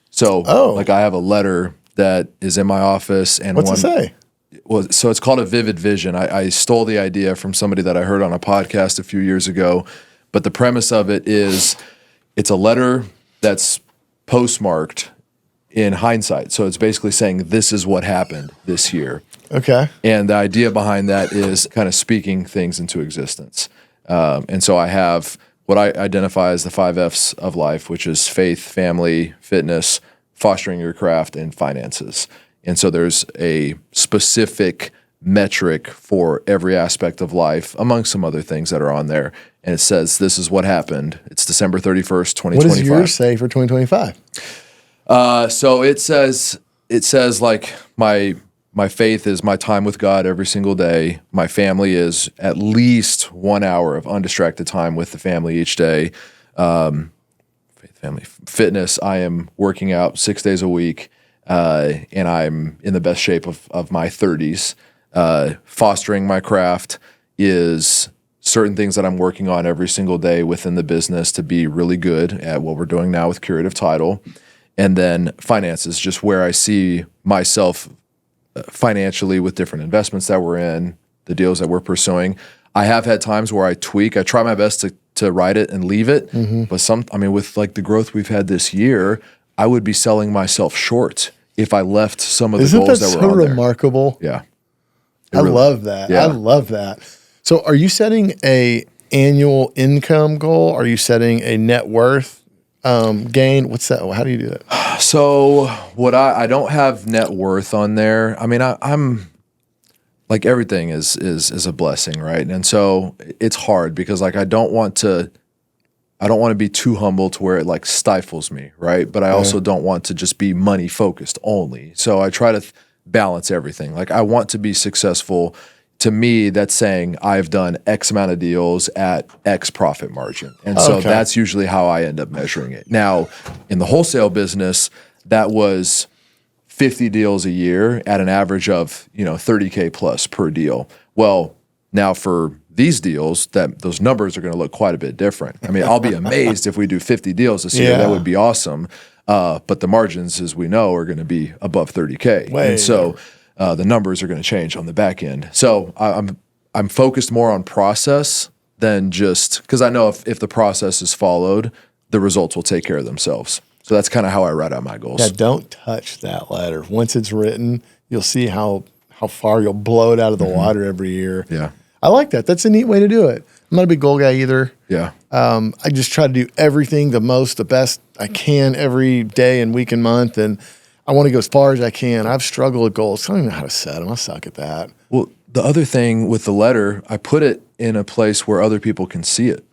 So I have a letter that is in my office. And what's it say? Well, so it's called a vivid vision. I stole the idea from somebody that I heard on a podcast a few years ago. But the premise of it is it's a letter that's postmarked in hindsight. So it's basically saying this is what happened this year. Okay. And the idea behind that is kind of speaking things into existence. And so I have what I identify as the 5 F's of life, which is faith, family, fitness, fostering your craft, and finances. And so there's a specific metric for every aspect of life, among some other things that are on there. And it says, this is what happened. It's December 31st, 2025. What does yours say for 2025? So it says like my faith is my time with God every single day. My family is at least 1 hour of undistracted time with the family each day. Faith, family, fitness, I am working out 6 days a week. and I'm in the best shape of my 30s. Fostering my craft is certain things that I'm working on every single day within the business to be really good at what we're doing now with Curative Title. And then finances, just where I see myself financially with different investments that we're in, the deals that we're pursuing. I have had times where I tweak. I try my best to write it and leave it. But with like the growth we've had this year, I would be selling myself short if I left some of the goals that were on there. Isn't that so remarkable? Yeah. I love that. Yeah. I love that. So are you setting a annual income goal? Are you setting a net worth gain? What's that? How do you do that? So I don't have net worth on there. I mean, I'm like everything is a blessing, right? And so it's hard because like I don't want to be too humble to where it like stifles me, right? But I also don't want to just be money focused only. So I try to balance everything. Like I want to be successful. To me, that's saying I've done X amount of deals at X profit margin. And so that's usually how I end up measuring it. Now, in the wholesale business, that was 50 deals a year at an average of, $30K plus per deal. Well, now for these deals, those numbers are going to look quite a bit different. I mean, I'll be amazed if we do 50 deals this year. That would be awesome. But the margins, as we know, are going to be above 30K. And so the numbers are going to change on the back end. So I'm focused more on process than just because I know if the process is followed, the results will take care of themselves. So that's kind of how I write out my goals. Yeah, don't touch that letter. Once it's written, you'll see how far you'll blow it out of the water every year. Yeah. I like that. That's a neat way to do it. I'm not a big goal guy either. Yeah. I just try to do everything the best I can every day and week and month. And I want to go as far as I can. I've struggled with goals. I don't even know how to set them. I suck at that. Well, the other thing with the letter, I put it in a place where other people can see it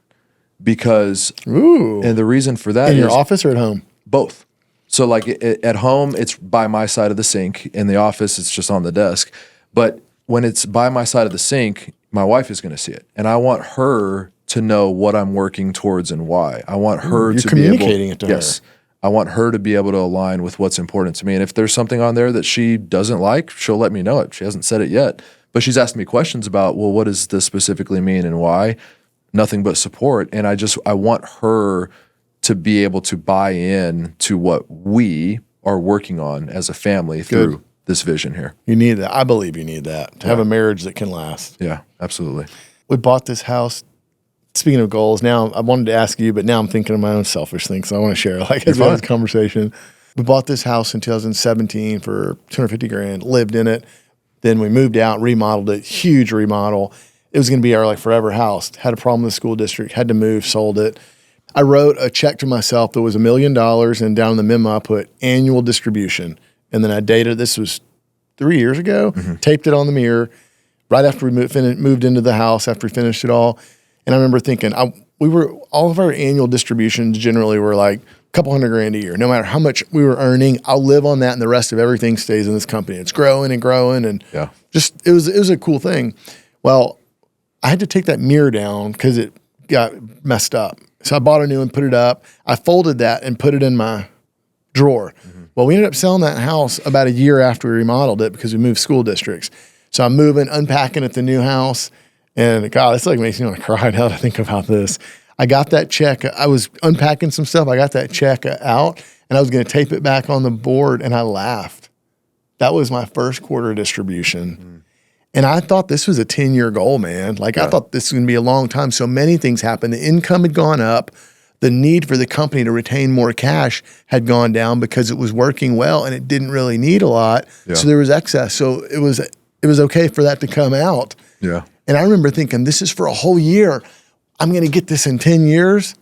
because, and the reason for that is— in your office or at home? Both. So like at home, it's by my side of the sink. In the office, it's just on the desk. But when it's by my side of the sink, my wife is going to see it. And I want her to know what I'm working towards and why. I want her to be able— You're communicating it to her. Yes. I want her to be able to align with what's important to me. And if there's something on there that she doesn't like, she'll let me know it. She hasn't said it yet. But she's asked me questions about, well, what does this specifically mean and why? Nothing but support. And I want her to be able to buy in to what we are working on as a family through this vision here. You need that. I believe you need that to have a marriage that can last. Yeah, absolutely. We bought this house. Speaking of goals, now I wanted to ask you, but now I'm thinking of my own selfish things, so I want to share as well as conversation. We bought this house in 2017 for $250,000, lived in it. Then we moved out, remodeled it, huge remodel. It was going to be our forever house. Had a problem with the school district, had to move, sold it. I wrote a check to myself that was $1 million, and down in the memo I put annual distribution. And then I dated, this was 3 years ago, taped it on the mirror right after we moved into the house, after we finished it all. And I remember thinking, all of our annual distributions generally were like a couple $100,000 a year. No matter how much we were earning, I'll live on that, and the rest of everything stays in this company. It's growing and growing, and it was a cool thing. Well, I had to take that mirror down because it got messed up. So I bought a new one, put it up. I folded that and put it in my drawer. Well, we ended up selling that house about a year after we remodeled it because we moved school districts. So I'm moving, unpacking at the new house, and God, this makes me want to cry now to think about this. I got that check. I was unpacking some stuff. I got that check out, and I was going to tape it back on the board, and I laughed. That was my first quarter distribution. And I thought this was a 10-year goal, man. I thought this was going to be a long time. So many things happened. The income had gone up. The need for the company to retain more cash had gone down because it was working well and it didn't really need a lot. Yeah. So there was excess. So it was okay for that to come out. Yeah. And I remember thinking, this is for a whole year. I'm going to get this in 10 years.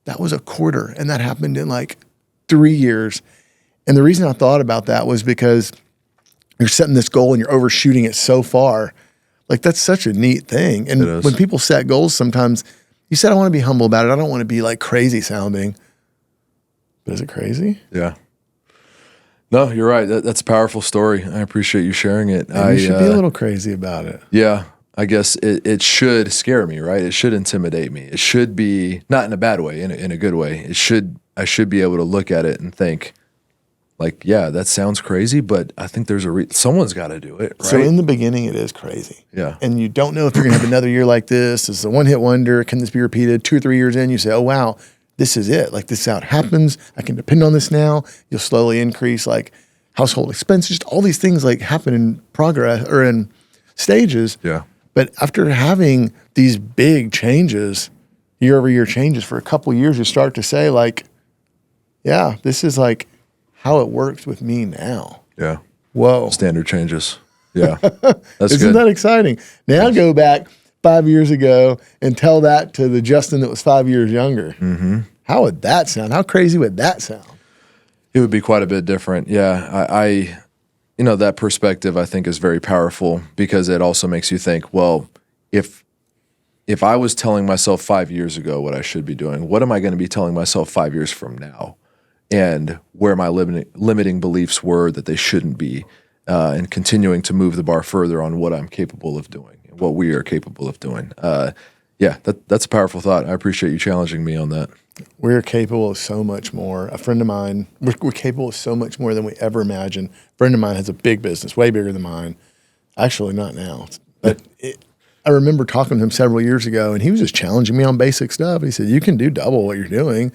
That was a quarter. And that happened in 3 years. And the reason I thought about that was because you're setting this goal and you're overshooting it so far. That's such a neat thing. And when people set goals, sometimes you said, I want to be humble about it. I don't want to be crazy sounding. But is it crazy? Yeah. No, you're right. That's a powerful story. I appreciate you sharing it. You should be a little crazy about it. Yeah. I guess it should scare me, right? It should intimidate me. It should be, not in a bad way, in a good way. I should be able to look at it and think, Like, yeah, that sounds crazy, but I think there's someone's got to do it, right? So in the beginning, it is crazy. Yeah. And you don't know if you're going to have another year like this. It's a one-hit wonder. Can this be repeated? 2 or 3 years in, you say, oh, wow, this is it. Like, this is how it happens. I can depend on this now. You'll slowly increase, like, household expenses. Just all these things, like, happen in progress or in stages. Yeah. But after having these big changes, year-over-year changes for a couple of years, you start to say, like, yeah, this is, like, how it works with me now. Yeah. Whoa. Standard changes. Yeah. That's Isn't good. that exciting? Now go back 5 years ago and tell that to the Justin that was 5 years younger. Mm-hmm. How would that sound? How crazy would that sound? It would be quite a bit different. Yeah. I that perspective I think is very powerful because it also makes you think, well, if I was telling myself 5 years ago what I should be doing, what am I going to be telling myself 5 years from now? And where my limiting beliefs were that they shouldn't be, and continuing to move the bar further on what I'm capable of doing, what we are capable of doing. That's a powerful thought. I appreciate you challenging me on that. We're capable of so much more. A friend of mine, we're capable of so much more than we ever imagined. A friend of mine has a big business, way bigger than mine. Actually, not now. But I remember talking to him several years ago, and he was just challenging me on basic stuff. He said, you can do double what you're doing.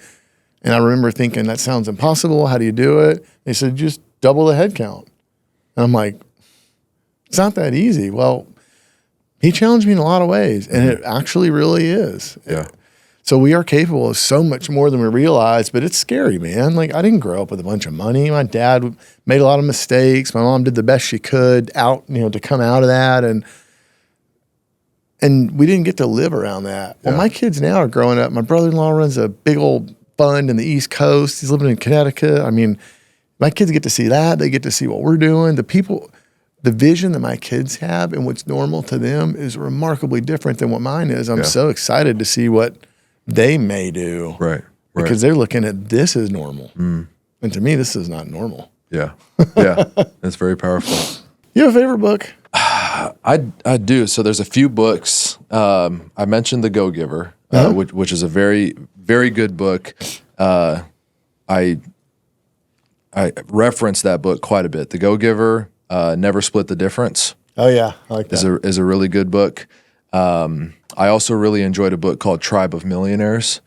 And I remember thinking, that sounds impossible. How do you do it? He said, just double the head count. And I'm like, it's not that easy. Well, he challenged me in a lot of ways, and it actually really is. Yeah. So we are capable of so much more than we realize, but it's scary, man. Like, I didn't grow up with a bunch of money. My dad made a lot of mistakes. My mom did the best she could to come out of that. And we didn't get to live around that. Well, my kids now are growing up. My brother-in-law runs a big old fund in the East Coast. He's living in Connecticut. I mean, my kids get to see that. They get to see what we're doing. The vision that my kids have and what's normal to them is remarkably different than what mine is. I'm so excited to see what they may do. Right. Because they're looking at this as normal. And to me, this is not normal. Yeah. Yeah. That's very powerful. You have a favorite book? I do. So there's a few books. I mentioned The Go-Giver, which is a very, very good book. I reference that book quite a bit. The Go-Giver, Never Split the Difference. Oh, yeah. I like that. Is a really good book. I also really enjoyed a book called Tribe of Millionaires.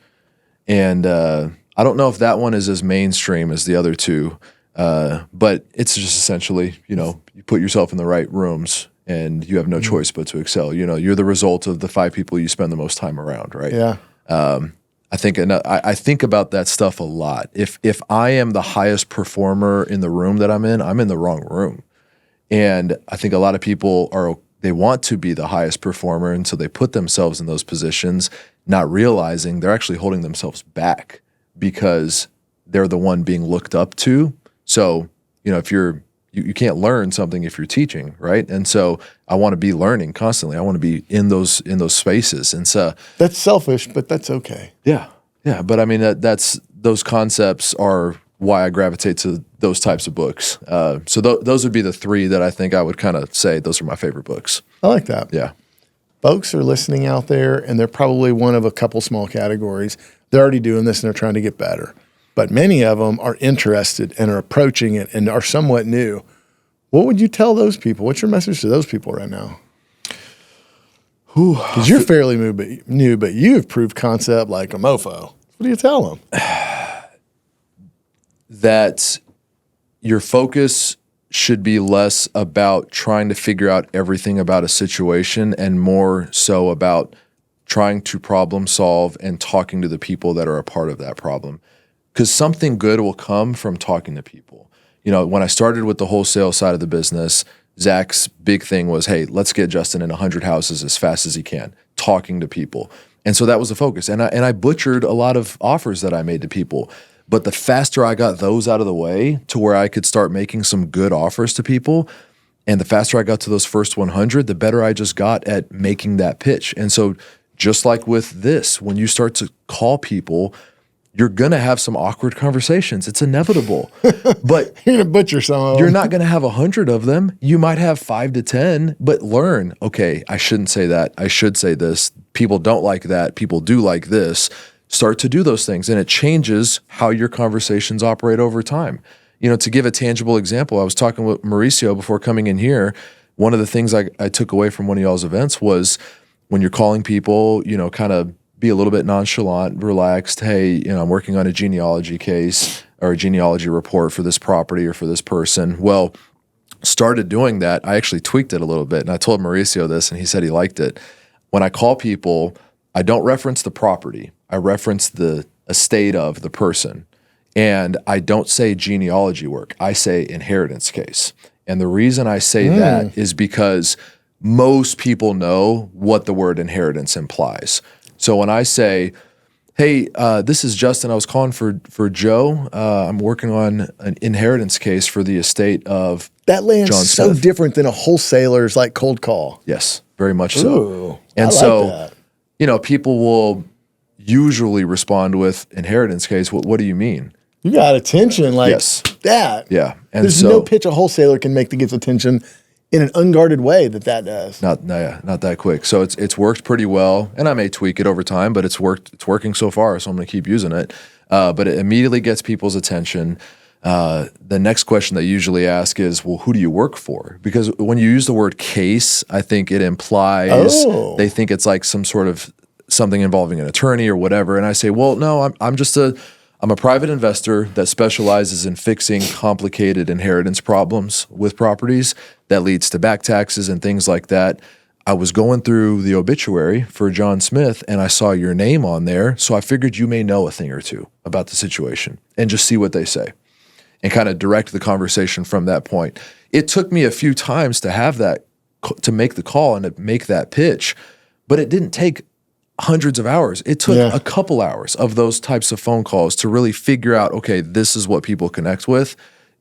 And I don't know if that one is as mainstream as the other two, but it's just essentially, you put yourself in the right rooms and you have no choice but to excel. You're the result of the 5 people you spend the most time around, right? Yeah. I think about that stuff a lot. If I am the highest performer in the room that I'm in the wrong room. And I think a lot of people they want to be the highest performer, and so they put themselves in those positions, not realizing they're actually holding themselves back because they're the one being looked up to. So, if you can't learn something if you're teaching, right? And so I want to be learning constantly. I want to be in those spaces. And so that's selfish, but that's okay. Yeah. Yeah. But I mean, that's those concepts are why I gravitate to those types of books. So those would be the 3 that I think I would kind of say those are my favorite books. I like that. Yeah. Folks are listening out there, and they're probably one of a couple small categories. They're already doing this, and they're trying to get better. But many of them are interested and are approaching it and are somewhat new. What would you tell those people? What's your message to those people right now? Because you're fairly new, but you've proved concept like a mofo. What do you tell them? That your focus should be less about trying to figure out everything about a situation and more so about trying to problem solve and talking to the people that are a part of that problem. Because something good will come from talking to people. When I started with the wholesale side of the business, Zach's big thing was, hey, let's get Justin in 100 houses as fast as he can, talking to people. And so that was the focus. And I butchered a lot of offers that I made to people. But the faster I got those out of the way to where I could start making some good offers to people, and the faster I got to those first 100, the better I just got at making that pitch. And so just like with this, when you start to call people, you're going to have some awkward conversations. It's inevitable. But you're going to butcher some of them. You're not going to have 100 of them. You might have 5 to 10, but learn, okay, I shouldn't say that. I should say this. People don't like that. People do like this. Start to do those things, and it changes how your conversations operate over time. to give a tangible example, I was talking with Mauricio before coming in here. One of the things I took away from one of y'all's events was when you're calling people, kind of be a little bit nonchalant, relaxed. Hey, I'm working on a genealogy case or a genealogy report for this property or for this person. Well, started doing that. I actually tweaked it a little bit, and I told Mauricio this, and he said he liked it. When I call people, I don't reference the property. I reference the estate of the person. And I don't say genealogy work. I say inheritance case. And the reason I say that is because most people know what the word inheritance implies. So when I say, hey, this is Justin, I was calling for Joe. I'm working on an inheritance case for the estate of that lands John so Smith. Different than a wholesaler's like cold call. Yes, very much so. Ooh, and I like so, that. People will usually respond with inheritance case. What do you mean? You got attention like Yes. that. Yeah. And there's no pitch a wholesaler can make that gets attention in an unguarded way that does. Not that quick. So it's worked pretty well, and I may tweak it over time, but it's working so far, so I'm going to keep using it. But it immediately gets people's attention. The next question they usually ask is, well, who do you work for? Because when you use the word case, I think it implies they think it's like some sort of something involving an attorney or whatever. And I say, well, no, I'm a private investor that specializes in fixing complicated inheritance problems with properties that leads to back taxes and things like that. I was going through the obituary for John Smith and I saw your name on there. So I figured you may know a thing or two about the situation and just see what they say and kind of direct the conversation from that point. It took me a few times to have that, to make the call and to make that pitch, but it didn't take hundreds of hours. It took a couple hours of those types of phone calls to really figure out, okay, this is what people connect with.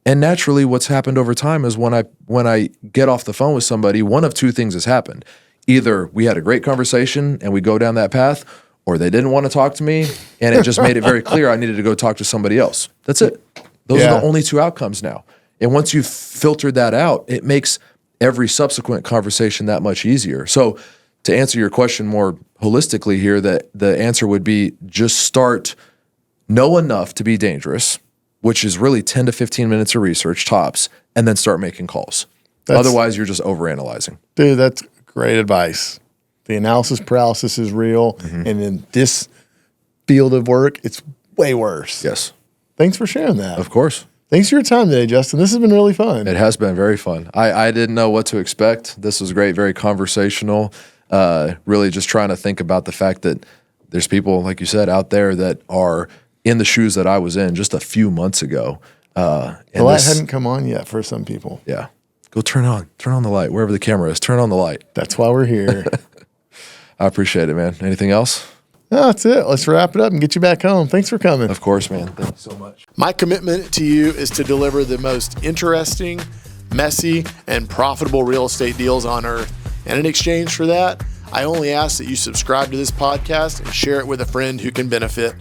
And naturally, what's happened over time is when I get off the phone with somebody, one of two things has happened. Either we had a great conversation and we go down that path, or they didn't want to talk to me and it just made it very clear I needed to go talk to somebody else. That's it. Those are the only two outcomes now. And once you've filtered that out, it makes every subsequent conversation that much easier. So to answer your question more holistically here, that the answer would be just know enough to be dangerous, which is really 10 to 15 minutes of research tops, and then start making calls. Otherwise, you're just overanalyzing. Dude, that's great advice. The analysis paralysis is real, and in this field of work, it's way worse. Yes. Thanks for sharing that. Of course. Thanks for your time today, Justin. This has been really fun. It has been very fun. I didn't know what to expect. This was great, very conversational. Really just trying to think about the fact that there's people, like you said, out there that are in the shoes that I was in just a few months ago. The light hadn't come on yet for some people. Yeah. Go turn on the light, wherever the camera is. Turn on the light. That's why we're here. I appreciate it, man. Anything else? No, that's it. Let's wrap it up and get you back home. Thanks for coming. Of course, man. Thank you so much. My commitment to you is to deliver the most interesting, messy, and profitable real estate deals on earth. And in exchange for that, I only ask that you subscribe to this podcast and share it with a friend who can benefit.